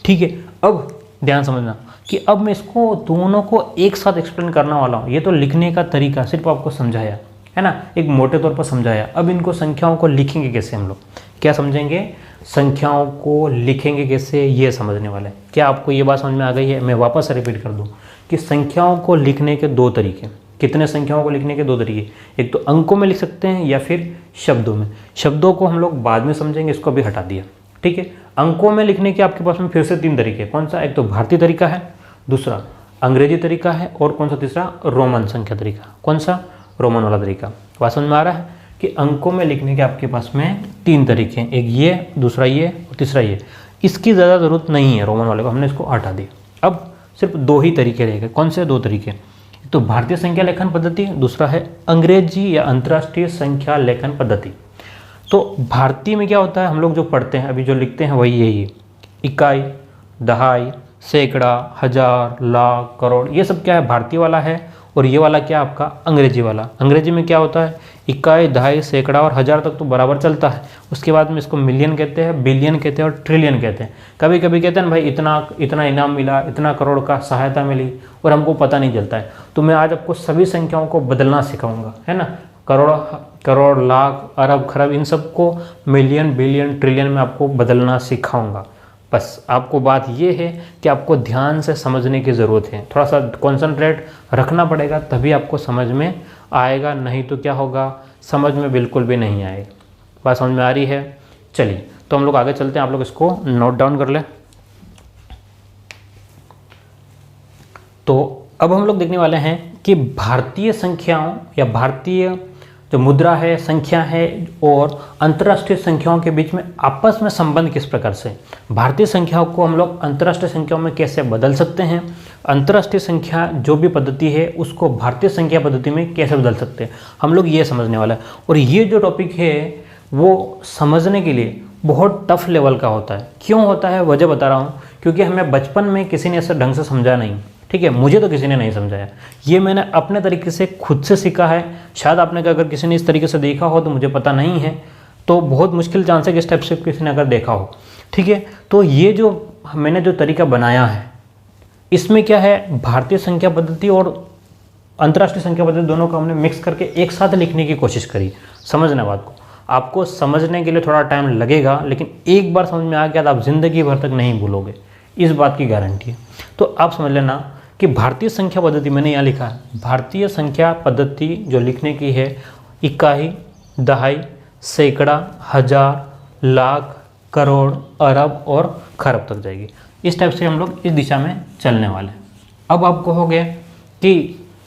ठीक है। अब ध्यान समझना कि अब मैं इसको दोनों को एक साथ एक्सप्लेन करने वाला हूँ। ये तो लिखने का तरीका सिर्फ आपको समझाया है ना, एक मोटे तौर पर समझाया। अब इनको संख्याओं को लिखेंगे कैसे हम लोग, क्या समझेंगे, संख्याओं को लिखेंगे कैसे, ये समझने वाले हैं। क्या आपको ये बात समझ में आ गई है? मैं वापस रिपीट कर दूं कि संख्याओं को लिखने के दो तरीके, कितने संख्याओं को लिखने के दो तरीके, एक तो अंकों में लिख सकते हैं या फिर शब्दों में। शब्दों को हम लोग बाद में समझेंगे, इसको भी हटा दिया, ठीक है। अंकों में लिखने के आपके पास में फिर से तीन तरीके, कौन सा, एक तो भारतीय तरीका है, दूसरा अंग्रेजी तरीका है, और कौन सा तीसरा, रोमन संख्या तरीका। कौन सा, रोमन वाला तरीका। बात समझ में आ रहा है कि अंकों में लिखने के आपके पास में तीन तरीके हैं, एक ये, दूसरा ये और तीसरा ये। इसकी ज़्यादा ज़रूरत नहीं है रोमन वाले को, हमने इसको हटा दिया। अब सिर्फ दो ही तरीके रहेंगे। कौन से दो तरीके, तो भारतीय संख्या लेखन पद्धति, दूसरा है अंग्रेजी या अंतर्राष्ट्रीय संख्या लेखन पद्धति। तो भारतीय में क्या होता है, हम लोग जो पढ़ते हैं अभी जो लिखते हैं वही यही है, इकाई, दहाई, सैकड़ा, हज़ार, लाख, करोड़, ये सब क्या है, भारतीय वाला है। और ये वाला क्या आपका अंग्रेजी वाला। अंग्रेजी में क्या होता है, इकाई, दहाई, सैकड़ा और हज़ार तक तो बराबर चलता है। उसके बाद में इसको मिलियन कहते हैं, बिलियन कहते हैं और ट्रिलियन कहते हैं। कभी कभी कहते हैं ना भाई इतना इनाम मिला, इतना करोड़ का सहायता मिली और हमको पता नहीं चलता है। तो मैं आज आपको सभी संख्याओं को बदलना सिखाऊंगा, है ना, करोड़, लाख, अरब, खरब, इन सबको मिलियन, बिलियन, ट्रिलियन में आपको बदलना सिखाऊंगा। बस आपको बात ये है कि आपको ध्यान से समझने की ज़रूरत है, थोड़ा सा कॉन्सेंट्रेट रखना पड़ेगा, तभी आपको समझ में आएगा, नहीं तो क्या होगा, समझ में बिल्कुल भी नहीं आएगा। बात समझ में आ रही है? चलिए तो हम लोग आगे चलते हैं, आप लोग इसको नोट डाउन कर लें। तो अब हम लोग देखने वाले हैं कि भारतीय संख्याओं या भारतीय जो मुद्रा है, संख्या है, और अंतर्राष्ट्रीय संख्याओं के बीच में आपस में संबंध किस प्रकार से, भारतीय संख्याओं को हम लोग अंतर्राष्ट्रीय संख्याओं में कैसे बदल सकते हैं, अंतर्राष्ट्रीय संख्या जो भी पद्धति है उसको भारतीय संख्या पद्धति में कैसे बदल सकते हैं, हम लोग ये समझने वाला है। और ये जो टॉपिक है वो समझने के लिए बहुत टफ लेवल का होता है। क्यों होता है, वजह बता रहा हूँ, क्योंकि हमें बचपन में किसी ने ऐसा ढंग से समझा नहीं, ठीक है, मुझे तो किसी ने नहीं समझाया, ये मैंने अपने तरीके से खुद से सीखा है। शायद आपने अगर किसी ने इस तरीके से देखा हो तो मुझे पता नहीं है, तो बहुत मुश्किल चांस है कि इस टाइप से किसी ने अगर देखा हो, ठीक है। तो ये जो मैंने जो तरीका बनाया है इसमें क्या है, भारतीय संख्या पद्धति और अंतर्राष्ट्रीय संख्या पद्धति दोनों को हमने मिक्स करके एक साथ लिखने की कोशिश करी। समझना बात को, आपको समझने के लिए थोड़ा टाइम लगेगा, लेकिन एक बार समझ में आ गया तो आप जिंदगी भर तक नहीं भूलोगे, इस बात की गारंटी है। तो आप समझ लेना कि भारतीय संख्या पद्धति मैंने यहाँ लिखा है, भारतीय संख्या पद्धति जो लिखने की है, इकाई, दहाई, सैकड़ा, हज़ार, लाख, करोड़, अरब और खरब तक जाएगी। इस टाइप से हम लोग इस दिशा में चलने वाले हैं। अब आप कहोगे कि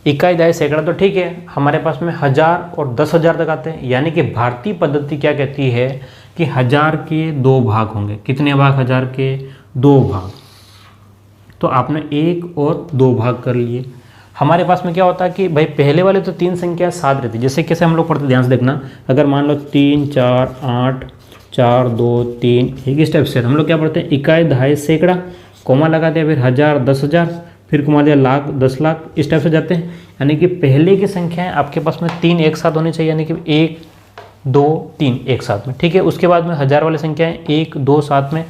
इकाई, दहाई, सैकड़ा तो ठीक है, हमारे पास में हज़ार और 10,000 तक आते हैं, यानी कि भारतीय पद्धति क्या कहती है कि हज़ार के दो भाग होंगे। कितने भाग, हज़ार के दो भाग। तो आपने एक और दो भाग कर लिए। हमारे पास में क्या होता है कि भाई पहले वाले तो तीन संख्या साथ रहती, जैसे कैसे हम लोग पढ़ते, ध्यान से देखना, अगर मान लो 3, 4, 8, 4, 2, 3, एक इस टाइप से हम लोग क्या पढ़ते हैं, इकाई, दहाई, सैकड़ा, कोमा लगा दिया, फिर हज़ार, 10,000, फिर घुमा दिया लाख, 10 लाख, इस टाइप से जाते हैं। यानी कि पहले की संख्याएं आपके पास में तीन एक साथ होनी चाहिए, यानी कि 1, 2, 3 एक साथ में, ठीक है। उसके बाद में हज़ार वाली संख्याएं 1, 2 साथ में,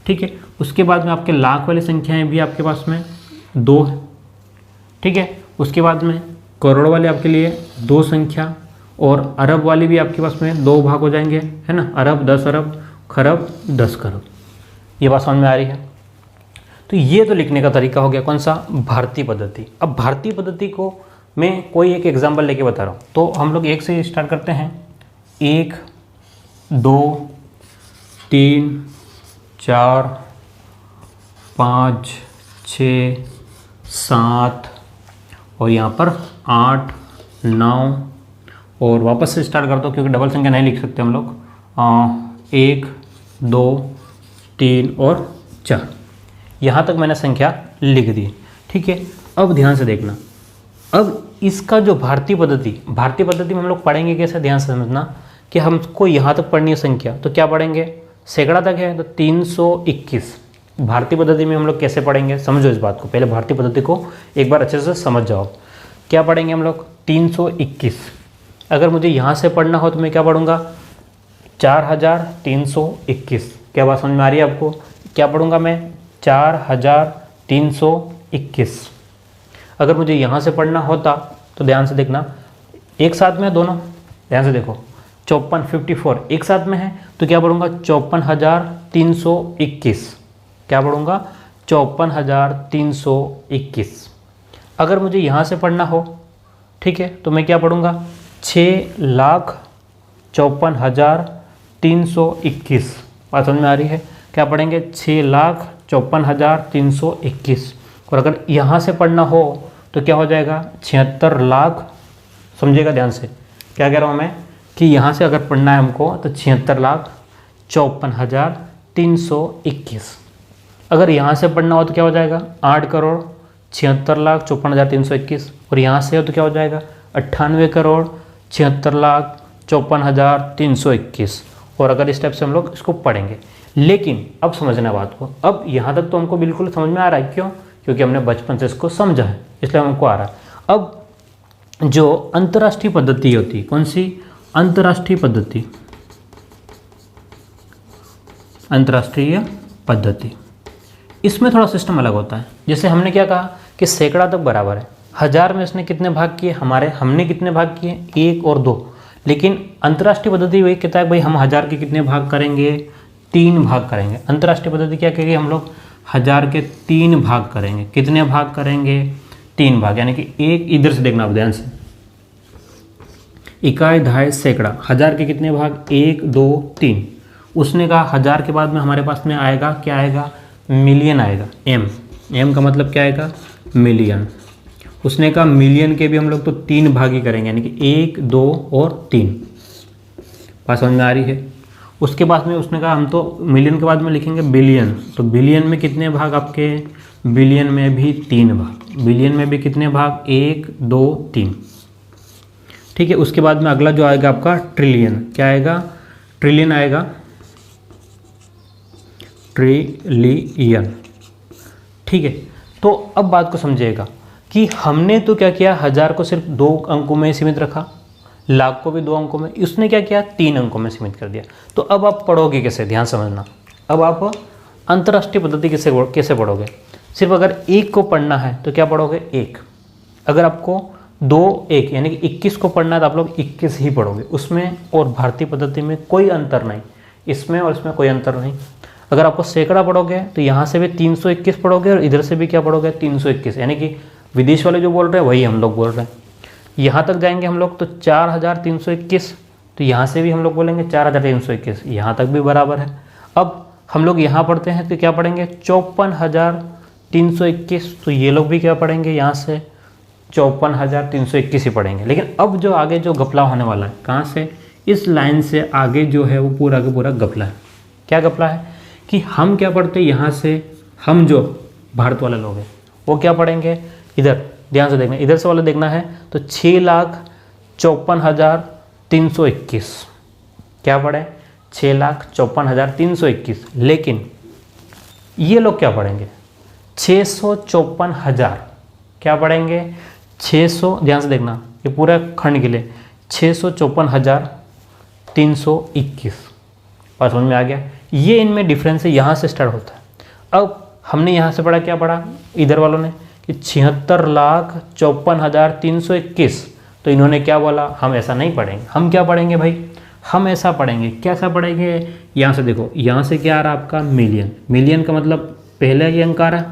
ठीक है। उसके बाद में आपके लाख वाली संख्याएं भी आपके पास में 2 है, ठीक है। उसके बाद में करोड़ वाले आपके लिए 2 संख्या, और अरब वाली भी आपके पास में 2 भाग हो जाएंगे, है ना, अरब 10 अरब, खरब 10 खरब। ये बात समझ में आ रही है? तो ये तो लिखने का तरीका हो गया, कौन सा, भारतीय पद्धति। अब भारतीय पद्धति को मैं कोई एक एग्जाम्पल लेके बता रहा हूँ, तो हम लोग एक से स्टार्ट करते हैं। 1, 2, 3, 4, 5, 6, 7 और यहाँ पर 8, 9 और वापस से स्टार्ट करता हूँ क्योंकि डबल संख्या नहीं लिख सकते हम लोग। 1, 2, 3 और 4, यहाँ तक मैंने संख्या लिख दी, ठीक है। अब ध्यान से देखना, अब इसका जो भारतीय पद्धति में हम लोग पढ़ेंगे कैसे, ध्यान से समझना कि हमको यहाँ तक पढ़नी है संख्या, तो क्या पढ़ेंगे, सैकड़ा तक है तो 321। भारतीय पद्धति में हम लोग कैसे पढ़ेंगे, समझो इस बात को, पहले भारतीय पद्धति को एक बार अच्छे से समझ जाओ। क्या पढ़ेंगे हम लोग, 321। अगर मुझे यहाँ से पढ़ना हो तो मैं क्या पढ़ूंगा, 4321। क्या बात समझ में आ रही है आपको, क्या पढ़ूंगा मैं, 4321। अगर मुझे यहाँ से पढ़ना होता तो ध्यान से देखना, एक साथ में दोनों, ध्यान से देखो, 54 एक साथ में है तो क्या पढ़ूंगा, 54,321। क्या पढ़ूंगा, 54,321। अगर मुझे यहाँ से पढ़ना हो, ठीक है, तो मैं क्या पढ़ूंगा, 6,54,321। बात समझ में आ रही है, क्या पढ़ेंगे, 6,54,321। और अगर यहाँ से पढ़ना हो तो क्या हो जाएगा, 76 लाख। समझिएगा ध्यान से, क्या कह रहा हूँ मैं, कि यहाँ से अगर पढ़ना है हमको तो 76,54,321। अगर यहाँ से पढ़ना हो तो क्या हो जाएगा, 8,76,54,321। और यहाँ से हो तो क्या हो जाएगा, 98,76,54,321। और अगर इस टाइप से हम लोग इसको पढ़ेंगे। लेकिन अब समझना बात को, अब यहाँ तक तो हमको बिल्कुल समझ में आ रहा है, क्यों, क्योंकि हमने बचपन से इसको समझा है, इसलिए हमको आ रहा है। अब जो अंतर्राष्ट्रीय पद्धति होती है, कौन सी, अंतर्राष्ट्रीय पद्धति, अंतर्राष्ट्रीय पद्धति, इसमें थोड़ा सिस्टम अलग होता है। जैसे हमने क्या कहा कि सैकड़ा तक बराबर है, 1000 में इसने कितने भाग किए, हमने कितने भाग किए, 1 और 2। लेकिन अंतर्राष्ट्रीय पद्धति वही कहता है भाई हम 1000 के कितने भाग करेंगे, 3 भाग करेंगे। अंतर्राष्ट्रीय पद्धति क्या कहेगी, हम लोग 1000 के 3 भाग करेंगे। कितने भाग करेंगे, 3 भाग, यानी कि एक इधर से देखना आप ध्यान से, इकाई, दहाई, सैकड़ा, 1000 के कितने भाग, 1 2 3। उसने कहा 1000 के बाद में हमारे पास में आएगा, क्या आएगा, मिलियन आएगा, एम का मतलब क्या आएगा, मिलियन। उसने कहा मिलियन के भी हम लोग तो 3 भाग ही करेंगे, यानी कि 1 2 और 3। बात समझ में आ रही है। उसके बाद में उसने कहा हम तो मिलियन के बाद में लिखेंगे बिलियन, तो बिलियन में कितने भाग आपके, बिलियन में भी 3 भाग, बिलियन में भी कितने भाग, 1 2 3। ठीक है, उसके बाद में अगला जो आएगा आपका ट्रिलियन, क्या आएगा, ट्रिलियन आएगा, ट्रिलियन। ठीक है, तो अब बात को समझिएगा कि हमने तो क्या किया, 1000 को सिर्फ 2 अंकों में सीमित रखा, लाख को भी 2 अंकों में, उसने क्या किया, 3 अंकों में सीमित कर दिया। तो अब आप पढ़ोगे कैसे, ध्यान समझना, अब आप अंतर्राष्ट्रीय पद्धति कैसे पढ़ोगे। सिर्फ अगर 1 को पढ़ना है तो क्या पढ़ोगे, 1। अगर आपको 2 1 यानी कि 21 को पढ़ना है तो आप लोग 21 ही पढ़ोगे, उसमें और भारतीय पद्धति में कोई अंतर नहीं, इसमें और इसमें कोई अंतर नहीं। अगर आपको सैकड़ा पढ़ोगे तो यहाँ से भी 321 पढ़ोगे और इधर से भी क्या पढ़ोगे, 321, यानी कि विदेश वाले जो बोल रहे हैं वही हम लोग बोल रहे हैं। यहाँ तक जाएंगे हम लोग तो 4321, तो यहाँ से भी हम लोग बोलेंगे 4321, यहाँ तक भी बराबर है। अब हम लोग यहाँ पढ़ते हैं तो क्या पढ़ेंगे, 54,321, तो ये लोग भी क्या पढ़ेंगे, यहाँ से 54,321 ही पढ़ेंगे। लेकिन अब जो आगे जो घपला होने वाला है, कहाँ से, इस लाइन से आगे जो है वो पूरा का पूरा घपला है। क्या घपला है कि हम क्या पढ़ते हैं, यहाँ से हम जो भारत वाले लोग हैं वो क्या पढ़ेंगे, इधर ध्यान से देखना, इधर से वाला देखना है तो 6,54,321 क्या पढ़े, 6,54,321। लेकिन ये लोग क्या पढ़ेंगे, 654,000 क्या पढ़ेंगे, 600, ध्यान से देखना, ये पूरा खंड के लिए 654,321। बात समझ में आ गया, ये इनमें डिफरेंस है, यहाँ से स्टार्ट होता है। अब हमने यहाँ से पढ़ा, क्या पढ़ा इधर वालों ने कि 76,54,321, तो इन्होंने क्या बोला, हम ऐसा नहीं पढ़ेंगे, हम क्या पढ़ेंगे भाई, हम ऐसा पढ़ेंगे। कैसा पढ़ेंगे, यहाँ से देखो, यहाँ से क्या आ रहा है आपका, मिलियन, मिलियन का मतलब पहला ही अंक आ रहा है,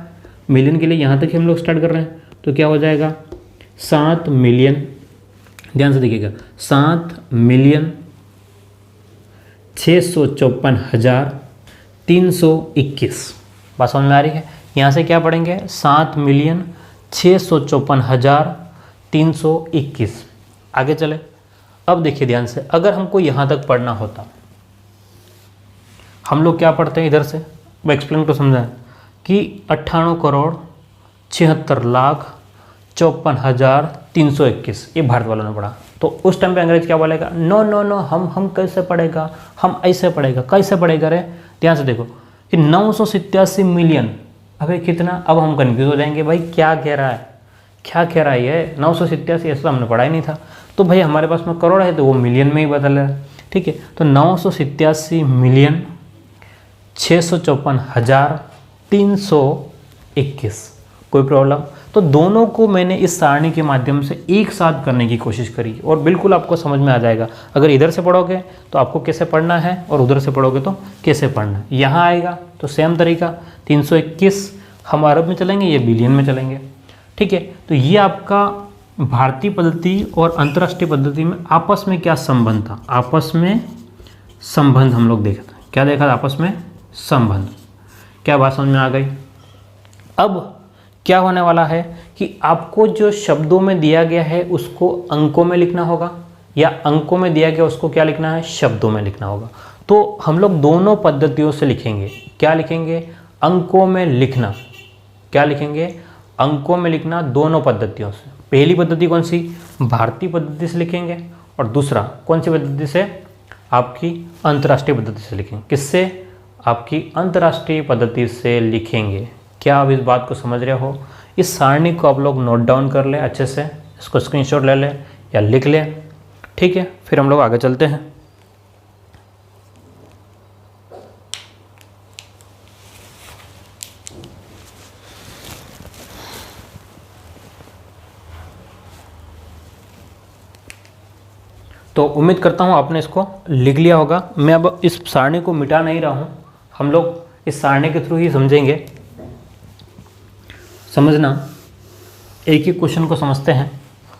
मिलियन के लिए यहाँ तक हम लोग स्टार्ट कर रहे हैं, तो क्या हो जाएगा, 7 मिलियन, ध्यान से देखिएगा, 7,654,321। बात समझ में आ रही है। यहाँ से क्या पढ़ेंगे, 7,654,321। आगे चले, अब देखिए ध्यान से, अगर हमको यहाँ तक पढ़ना होता, हम लोग क्या पढ़ते हैं इधर से, वो एक्सप्लेन को समझाएं कि 98,76,00,000 54,321, ये भारत वालों ने पढ़ा। तो उस टाइम पे अंग्रेज क्या बोलेगा, नो नो नो, हम कैसे पढ़ेगा, हम ऐसे पढ़ेगा, कैसे पढ़ेगा रे। ध्यान से देखो कि 987 मिलियन, अबे कितना, अब हम कन्फ्यूज हो जाएंगे भाई क्या कह रहा है, क्या कह रहा है ये 987, ऐसा हमने पढ़ा ही नहीं था। तो भाई हमारे पास में करोड़ है तो वो मिलियन में ही बदल रहा है, ठीक है। तो 987 मिलियन 654,321, कोई प्रॉब्लम। तो दोनों को मैंने इस सारणी के माध्यम से एक साथ करने की कोशिश करी और बिल्कुल आपको समझ में आ जाएगा। अगर इधर से पढ़ोगे तो आपको कैसे पढ़ना है और उधर से पढ़ोगे तो कैसे पढ़ना है। यहाँ आएगा तो सेम तरीका, 321 हम अरब में चलेंगे, ये बिलियन में चलेंगे, ठीक है। तो ये आपका भारतीय पद्धति और अंतर्राष्ट्रीय पद्धति में आपस में क्या संबंध था, आपस में संबंध हम लोग देखते हैं। क्या देखा था आपस में संबंध, क्या बात समझ में आ गई। अब क्या होने वाला है कि आपको जो शब्दों में दिया गया है उसको अंकों में लिखना होगा, या अंकों में दिया गया उसको क्या लिखना है, शब्दों में लिखना होगा। तो हम लोग दोनों पद्धतियों से लिखेंगे। क्या लिखेंगे, अंकों में लिखना। क्या लिखेंगे, अंकों में लिखना, दोनों पद्धतियों से। पहली पद्धति कौन सी, भारतीय पद्धति से लिखेंगे, और दूसरा कौन सी पद्धति से, आपकी अंतर्राष्ट्रीय पद्धति से लिखेंगे। किससे, आपकी अंतर्राष्ट्रीय पद्धति से लिखेंगे। क्या आप इस बात को समझ रहे हो। इस सारणी को आप लोग नोट डाउन कर ले अच्छे से, इसको स्क्रीनशॉट ले ले या लिख ले, ठीक है। फिर हम लोग आगे चलते हैं। तो उम्मीद करता हूँ आपने इसको लिख लिया होगा। मैं अब इस सारणी को मिटा नहीं रहा हूँ, हम लोग इस सारणी के थ्रू ही समझेंगे। समझना, एक ही क्वेश्चन को समझते हैं।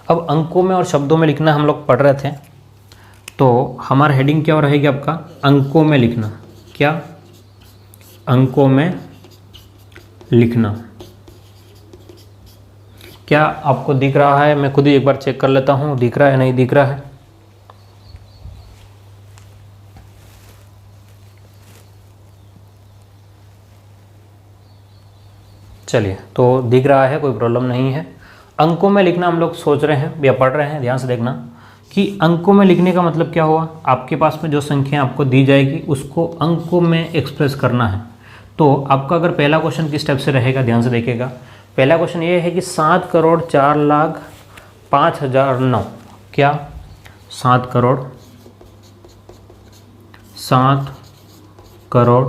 अब अंकों में और शब्दों में लिखना हम लोग पढ़ रहे थे, तो हमारा हेडिंग क्या रहेगी आपका, अंकों में लिखना। क्या, अंकों में लिखना। क्या आपको दिख रहा है, मैं खुद ही एक बार चेक कर लेता हूँ, दिख रहा है नहीं दिख रहा है। चलिए, तो दिख रहा है, कोई प्रॉब्लम नहीं है। अंकों में लिखना हम लोग सोच रहे हैं या पढ़ रहे हैं। ध्यान से देखना कि अंकों में लिखने का मतलब क्या हुआ, आपके पास में जो संख्या आपको दी जाएगी उसको अंकों में एक्सप्रेस करना है। तो आपका अगर पहला क्वेश्चन किस टाइप से रहेगा, ध्यान से देखिएगा। पहला क्वेश्चन ये है कि 7,04,05,009, क्या 7 करोड़,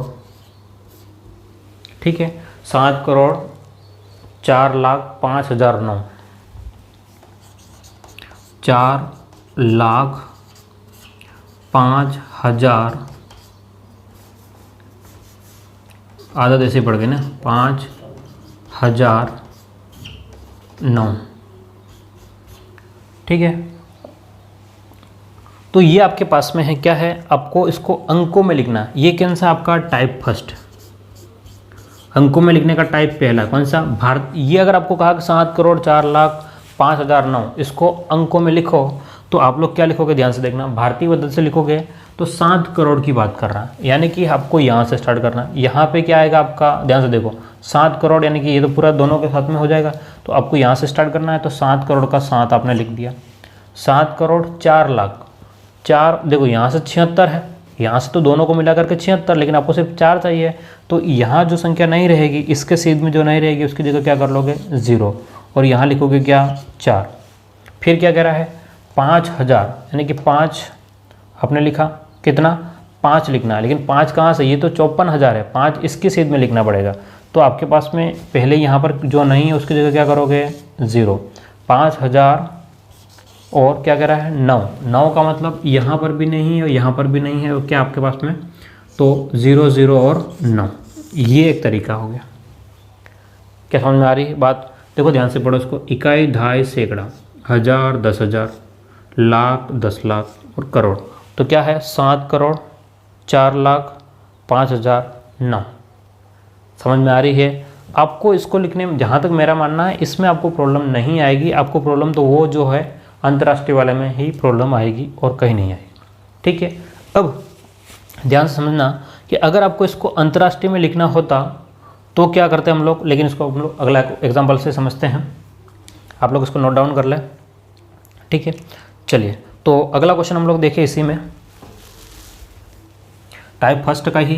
ठीक है, 7,04,05,009, 4,05,000, आदत ऐसे पड़ गई ना, 5,009, ठीक है। तो ये आपके पास में है, क्या है, आपको इसको अंकों में लिखना है। ये कौन सा आपका टाइप फर्स्ट, अंकों में लिखने का टाइप पहला कौन सा, भारत। ये अगर आपको कहा कि 7,04,05,009, इसको अंकों में लिखो, तो आप लोग क्या लिखोगे, ध्यान से देखना। भारतीय पद्धति से लिखोगे तो 7 करोड़ की बात कर रहा है, यानी कि आपको यहाँ से स्टार्ट करना है। यहाँ पे क्या आएगा आपका, ध्यान से देखो, 7 करोड़, यानी कि ये तो पूरा दोनों के साथ में हो जाएगा। तो आपको यहाँ से स्टार्ट करना है, तो 7 करोड़ का 7 आपने लिख दिया। 7 करोड़ 4 लाख, 4 देखो यहाँ से 76 है, यहाँ से तो दोनों को मिला करके 76, लेकिन आपको सिर्फ 4 चाहिए। तो यहाँ जो संख्या नहीं रहेगी, इसके सीध में जो नहीं रहेगी उसकी जगह क्या कर लोगे, 0, और यहाँ लिखोगे क्या, 4। फिर क्या कह रहा है, 5,000, यानी कि 5 आपने लिखा, कितना, 5 लिखना है, लेकिन 5 कहाँ से, ये तो 54,000 है, 5 इसकी सीध में लिखना पड़ेगा। तो आपके पास में पहले यहाँ पर जो नहीं है उसकी जगह क्या करोगे, 0। 5,000 और क्या कह रहा है, 9 का मतलब यहाँ पर भी नहीं है और यहाँ पर भी नहीं है, और क्या आपके पास में, तो 0 0 और 9, ये एक तरीका हो गया। क्या समझ में आ रही है बात। देखो ध्यान से पढ़ो इसको, इकाई, दहाई, सैकड़ा, हज़ार, 10,000, लाख, 10 लाख और करोड़। तो क्या है, 7 करोड़ 4 लाख 5,000 9। समझ में आ रही है। आपको इसको लिखने में, जहाँ तक मेरा मानना है, इसमें आपको प्रॉब्लम नहीं आएगी। आपको प्रॉब्लम तो वो जो है अंतर्राष्ट्रीय वाले में ही प्रॉब्लम आएगी और कहीं नहीं आएगी, ठीक है। अब ध्यान से समझना कि अगर आपको इसको अंतर्राष्ट्रीय में लिखना होता तो क्या करते हैं हम लोग, लेकिन इसको हम लोग अगला एग्जाम्पल से समझते हैं। आप लोग इसको नोट डाउन कर लें, ठीक है। चलिए, तो अगला क्वेश्चन हम लोग देखें इसी में, टाइप फर्स्ट का ही।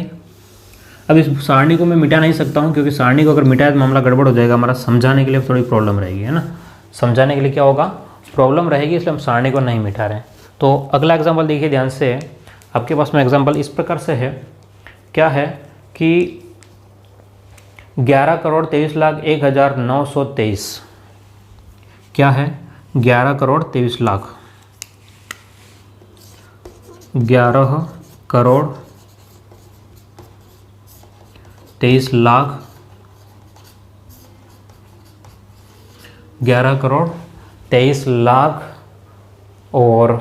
अब इस सारणी को मैं मिटा नहीं सकता हूँ, क्योंकि सारणी को अगर मिटाया तो मामला गड़बड़ हो जाएगा, हमारा समझाने के लिए थोड़ी प्रॉब्लम रहेगी, है ना। समझाने के लिए क्या होगा, प्रॉब्लम रहेगी, इसलिए हम सारणी को नहीं मिटा रहे हैं। तो अगला एग्जाम्पल देखिए ध्यान से, आपके पास में एग्जाम्पल इस प्रकार से है, क्या है कि 11,23,01,923, क्या है 11,23,00,000, 11,23,00,000, 11,23,00,000 और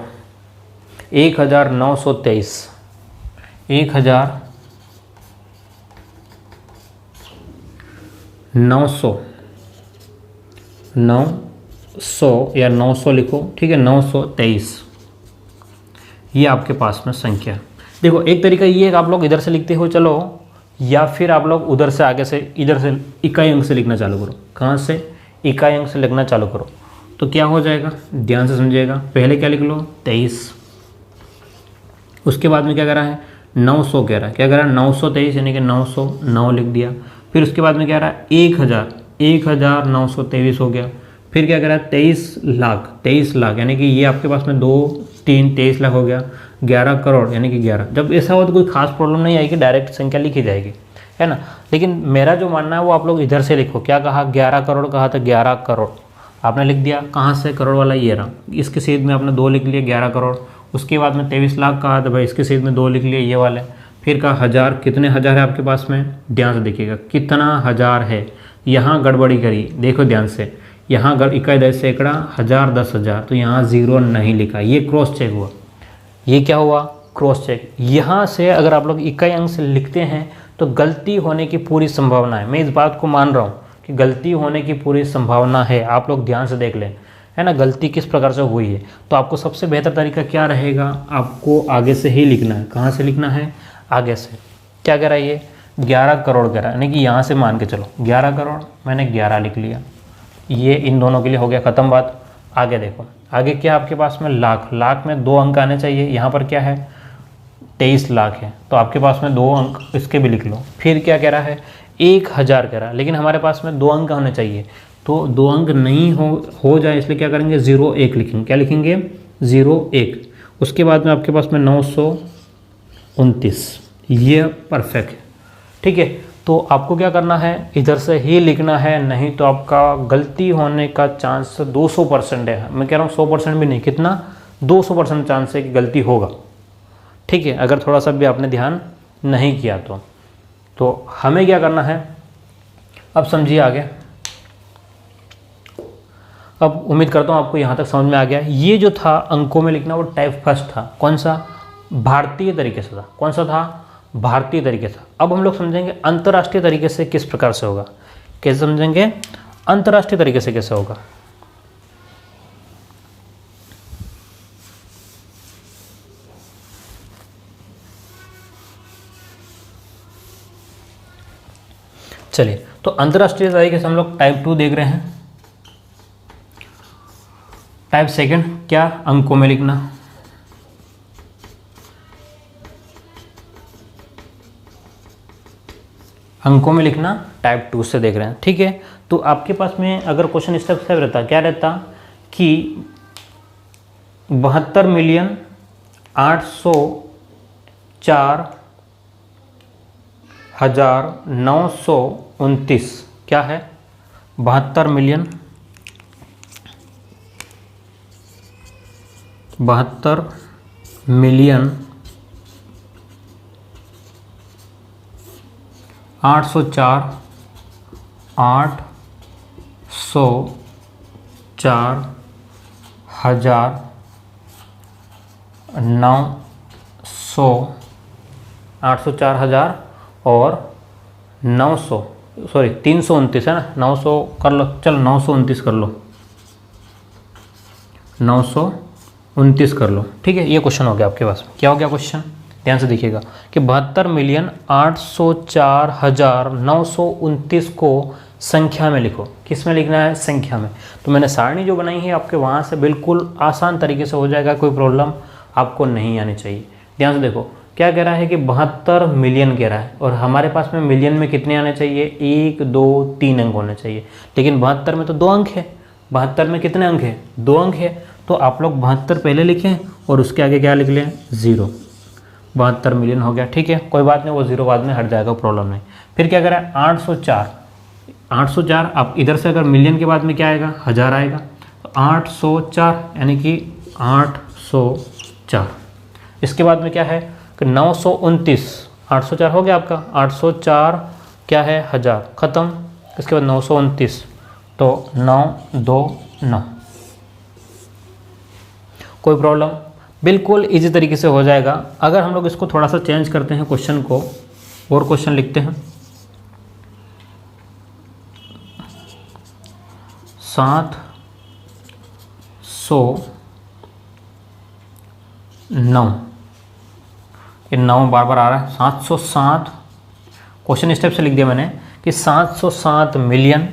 1,923, 1,900 या 900 लिखो, ठीक है, 923, ये आपके पास में संख्या। देखो एक तरीका ये है कि आप लोग इधर से लिखते हो चलो, या फिर आप लोग उधर से आगे से इधर से इकाई अंक से लिखना चालू करो। कहाँ से, इकाई अंक से लिखना चालू करो, तो क्या हो जाएगा, ध्यान से समझिएगा। पहले क्या लिख लो 23, उसके बाद में क्या कह रहा है 900, कह रहा है क्या कह रहा है 923, यानी कि 909 लिख दिया। फिर उसके बाद में कह रहा है 1,923 हो गया। फिर क्या कह रहा है 23 लाख, यानी कि ये आपके पास में 2 3 23 लाख हो गया। 11 करोड़ यानी कि 11। जब ऐसा हो तो कोई खास प्रॉब्लम नहीं आएगी, डायरेक्ट संख्या लिखी जाएगी, है ना। लेकिन मेरा जो मानना है वो आप लोग इधर से लिखो। क्या कहा, 11 करोड़ कहा था, 11 करोड़ आपने लिख दिया। कहाँ से, करोड़ वाला ये रहा, इसके सीध में आपने 2 लिख लिए, 11 करोड़। उसके बाद में 23 लाख कहा था भाई, इसके सीध में 2 लिख लिए, ये वाले। फिर कहा 1000, कितने हज़ार है आपके पास में, ध्यान से देखिएगा कितना हज़ार है। यहाँ गड़बड़ी करी, देखो ध्यान से, यहाँ इकाई, 10 सैकड़ा, 1000, 10,000, तो यहाँ 0 नहीं लिखा, ये क्रॉस चेक हुआ। ये क्या हुआ, क्रॉस चेक। यहाँ से अगर आप लोग इकाई अंक से लिखते हैं तो गलती होने की पूरी संभावना है। मैं इस बात को मान रहा हूँ कि गलती होने की पूरी संभावना है, आप लोग ध्यान से देख लें, है ना, गलती किस प्रकार से हुई है। तो आपको सबसे बेहतर तरीका क्या रहेगा, आपको आगे से ही लिखना है। कहाँ से लिखना है, आगे से। क्या कह रहा है ये, 11 करोड़ कह रहा है, यानी कि यहाँ से मान के चलो 11 करोड़, मैंने 11 लिख लिया। ये इन दोनों के लिए हो गया ख़त्म बात। आगे देखो, आगे क्या आपके पास में लाख, लाख में 2 अंक आने चाहिए। यहाँ पर क्या है 23 लाख है, तो आपके पास में 2 अंक इसके भी लिख लो। फिर क्या कह रहा है 1,000 कह रहा है, लेकिन हमारे पास में 2 अंक होने चाहिए, तो 2 अंक नहीं हो जाए, इसलिए क्या करेंगे 0,1 लिखेंगे। क्या लिखेंगे 0,1। उसके बाद में आपके पास में 929, ये परफेक्ट है, ठीक है। तो आपको क्या करना है, इधर से ही लिखना है, नहीं तो आपका गलती होने का चांस 200% है। मैं कह रहा हूँ 100% भी नहीं, कितना 200% चांस है कि गलती होगा, ठीक है, अगर थोड़ा सा भी आपने ध्यान नहीं किया तो हमें क्या करना है, अब समझिए आगे। अब उम्मीद करता हूँ आपको यहाँ तक समझ में आ गया। ये जो था अंकों में लिखना, वो टाइप फर्स्ट था। कौन सा, भारतीय तरीके से था। कौन सा था, भारतीय तरीके से। अब हम लोग समझेंगे अंतर्राष्ट्रीय तरीके से किस प्रकार से होगा। कैसे समझेंगे, अंतर्राष्ट्रीय तरीके से कैसे होगा। चलिए, तो अंतर्राष्ट्रीय तरीके से हम लोग टाइप 2 देख रहे हैं। टाइप सेकंड क्या, अंकों में लिखना। अंकों में लिखना टाइप 2 से देख रहे हैं, ठीक है। तो आपके पास में अगर क्वेश्चन इस टाइप से रहता, क्या रहता कि 72,804,929 क्या है, 804,000 और 900, सॉरी 329 है ना, 900 कर लो, चलो 929 कर लो, 929 कर लो, ठीक है। ये क्वेश्चन हो गया आपके पास। क्या हो गया क्वेश्चन, ध्यान से देखिएगा कि 72,804,929 को संख्या में लिखो। किस में लिखना है? संख्या में। तो मैंने सारणी जो बनाई है आपके वहाँ से बिल्कुल आसान तरीके से हो जाएगा, कोई प्रॉब्लम आपको नहीं आनी चाहिए। ध्यान से देखो क्या कह रहा है कि 72 मिलियन कह रहा है, और हमारे पास में मिलियन में कितने आने चाहिए? 1 2 3 अंक होने चाहिए, लेकिन 72 में तो 2 अंक है। 72 में कितने अंक है? 2 अंक है। तो आप लोग 72 पहले लिखें और उसके आगे क्या लिख लें? 0। 72 मिलियन हो गया, ठीक है, कोई बात नहीं, वो 0 बाद में हट जाएगा, प्रॉब्लम नहीं। फिर क्या करें? 804। 804 आप इधर से अगर मिलियन के बाद में क्या आएगा? 1000 आएगा। तो 804 यानी कि 804। इसके बाद में क्या है कि 929। 804 हो गया आपका, 804 क्या है? 1000, ख़त्म। इसके बाद 929, तो 929। कोई प्रॉब्लम? बिल्कुल इजी तरीके से हो जाएगा। अगर हम लोग इसको थोड़ा सा चेंज करते हैं क्वेश्चन को, और क्वेश्चन लिखते हैं 709, ये 9 बार बार आ रहा है। 707 क्वेश्चन स्टेप से लिख दिया मैंने कि 707 मिलियन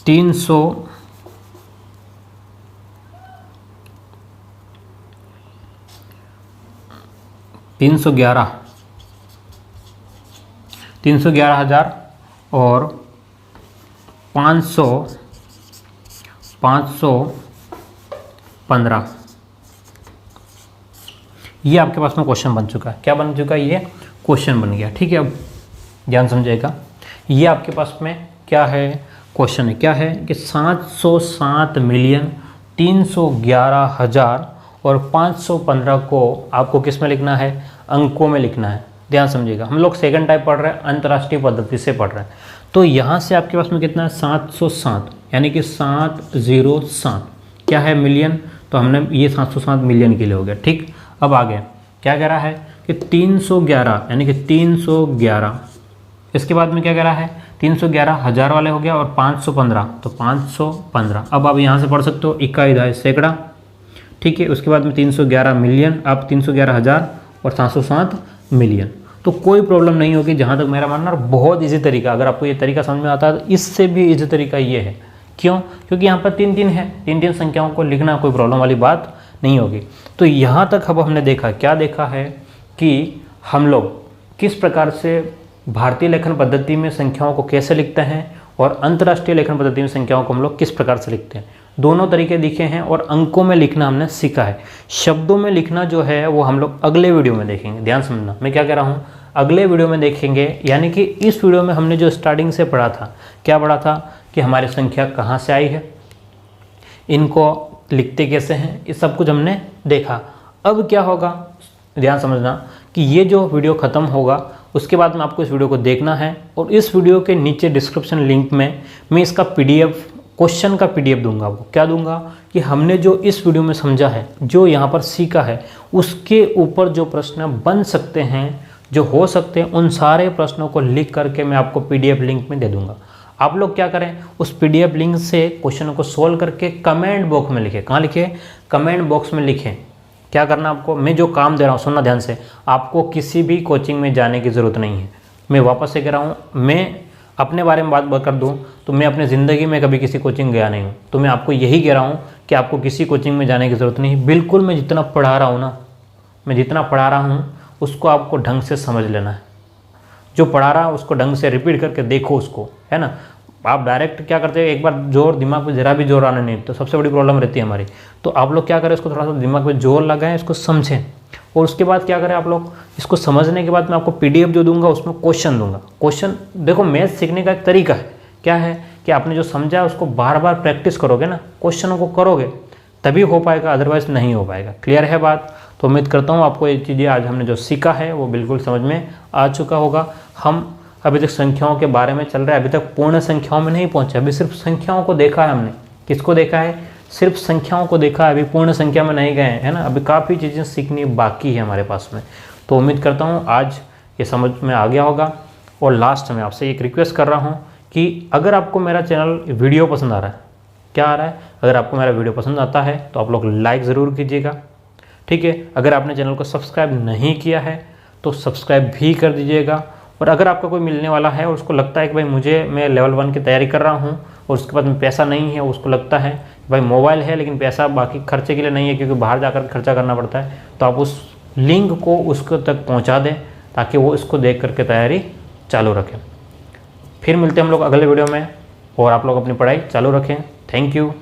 311 311,000 और 515। ये आपके पास में क्वेश्चन बन चुका है। क्या बन चुका है? ये क्वेश्चन बन गया, ठीक है। अब ध्यान समझिएगा, ये आपके पास में क्या है? क्वेश्चन है। क्या है कि 707 मिलियन 311,000 और 515 को आपको किस में लिखना है? अंकों में लिखना है। ध्यान समझिएगा, हम लोग सेकंड टाइप पढ़ रहे हैं, अंतर्राष्ट्रीय पद्धति से पढ़ रहे हैं। तो यहाँ से आपके पास में कितना है? 707 यानी कि 707 क्या है? मिलियन। तो हमने ये 707 मिलियन के लिए हो गया, ठीक। अब आगे क्या कह रहा है कि 311 यानी कि 311। इसके बाद में क्या कह रहा है? 311,000 वाले हो गया, और 515 तो 515। अब आप यहाँ से पढ़ सकते हो इकाई दाई सैकड़ा, ठीक है। उसके बाद में 311 मिलियन, अब 311,000 और 707 मिलियन। तो कोई प्रॉब्लम नहीं होगी, जहाँ तक मेरा मानना। बहुत ईजी तरीका, अगर आपको ये तरीका समझ में आता है तो इससे भी ईजी तरीका ये है। क्यों? क्योंकि यहाँ पर 3 है, 3 संख्याओं को लिखना कोई प्रॉब्लम वाली बात नहीं होगी। तो यहाँ तक अब हमने देखा, क्या देखा है कि हम लोग किस प्रकार से भारतीय लेखन पद्धति में संख्याओं को कैसे लिखते हैं, और अंतर्राष्ट्रीय लेखन पद्धति में संख्याओं को हम लोग किस प्रकार से लिखते हैं। दोनों तरीके दिखे हैं, और अंकों में लिखना हमने सीखा है। शब्दों में लिखना जो है वो हम लोग अगले वीडियो में देखेंगे। ध्यान समझना, मैं क्या कह रहा हूँ, अगले वीडियो में देखेंगे। यानी कि इस वीडियो में हमने जो स्टार्टिंग से पढ़ा था, क्या पढ़ा था कि हमारी संख्या कहाँ से आई है, इनको लिखते कैसे हैं, ये सब कुछ हमने देखा। अब क्या होगा, ध्यान समझना कि ये जो वीडियो ख़त्म होगा उसके बाद में आपको इस वीडियो को देखना है, और इस वीडियो के नीचे डिस्क्रिप्शन लिंक में मैं इसका PDF, क्वेश्चन का PDF दूंगा आपको। क्या दूंगा कि हमने जो इस वीडियो में समझा है, जो यहाँ पर सीखा है, उसके ऊपर जो प्रश्न बन सकते हैं, जो हो सकते हैं, उन सारे प्रश्नों को लिख करके मैं आपको PDF लिंक में दे दूंगा। आप लोग क्या करें, उस PDF लिंक से क्वेश्चन को सोल्व करके कमेंट बॉक्स में लिखें। कहाँ लिखें? कमेंट बॉक्स में लिखें। क्या करना आपको, मैं जो काम दे रहा हूँ, सुनना ध्यान से, आपको किसी भी कोचिंग में जाने की ज़रूरत नहीं है। मैं वापस से कह रहा हूँ, मैं अपने बारे में बात कर दूँ तो मैं अपनी ज़िंदगी में कभी किसी कोचिंग गया नहीं हूँ। तो मैं आपको यही कह रहा हूँ कि आपको किसी कोचिंग में जाने की ज़रूरत नहीं। बिल्कुल मैं जितना पढ़ा रहा हूँ ना, मैं जितना पढ़ा रहा हूँ उसको आपको ढंग से समझ लेना है। जो पढ़ा रहा है उसको ढंग से रिपीट करके देखो उसको, है ना। आप डायरेक्ट क्या करते हैं, एक बार जोर दिमाग पे जरा भी जोर आने नहीं, तो सबसे बड़ी प्रॉब्लम रहती है हमारी। तो आप लोग क्या करें, इसको थोड़ा सा दिमाग पे जोर लगाएं, इसको समझें, और उसके बाद क्या करें आप लोग, इसको समझने के बाद मैं आपको PDF जो दूंगा उसमें क्वेश्चन दूंगा। क्वेश्चन देखो, मैथ सीखने का एक तरीका है, क्या है कि आपने जो समझा है उसको बार बार प्रैक्टिस करोगे ना, क्वेश्चनों को करोगे तभी हो पाएगा, अदरवाइज नहीं हो पाएगा। क्लियर है बात? तो उम्मीद करता हूँ आपको ये चीज़ें आज हमने जो सीखा है वो बिल्कुल समझ में आ चुका होगा। हम अभी तक संख्याओं के बारे में चल रहा है, अभी तक पूर्ण संख्याओं में नहीं पहुंचे, अभी सिर्फ संख्याओं को देखा है हमने। किसको देखा है? सिर्फ संख्याओं को देखा है, अभी पूर्ण संख्या में नहीं गए हैं, है ना। अभी काफ़ी चीज़ें सीखनी बाकी है हमारे पास में। तो उम्मीद करता हूँ आज ये समझ में आ गया होगा। और लास्ट में आपसे एक रिक्वेस्ट कर रहा हूँ कि अगर आपको मेरा चैनल वीडियो पसंद आ रहा है, क्या आ रहा है, अगर आपको मेरा वीडियो पसंद आता है तो आप लोग लाइक ज़रूर कीजिएगा, ठीक है। अगर आपने चैनल को सब्सक्राइब नहीं किया है तो सब्सक्राइब भी कर दीजिएगा। और अगर आपका कोई मिलने वाला है और उसको लगता है कि भाई मैं लेवल 1 की तैयारी कर रहा हूँ और उसके बाद में पैसा नहीं है, उसको लगता है भाई मोबाइल है लेकिन पैसा बाकी खर्चे के लिए नहीं है क्योंकि बाहर जाकर खर्चा करना पड़ता है, तो आप उस लिंक को उसको तक पहुँचा दें ताकि वो इसको देख करके तैयारी चालू रखें। फिर मिलते हैं हम लोग अगले वीडियो में, और आप लोग अपनी पढ़ाई चालू रखें। Thank you.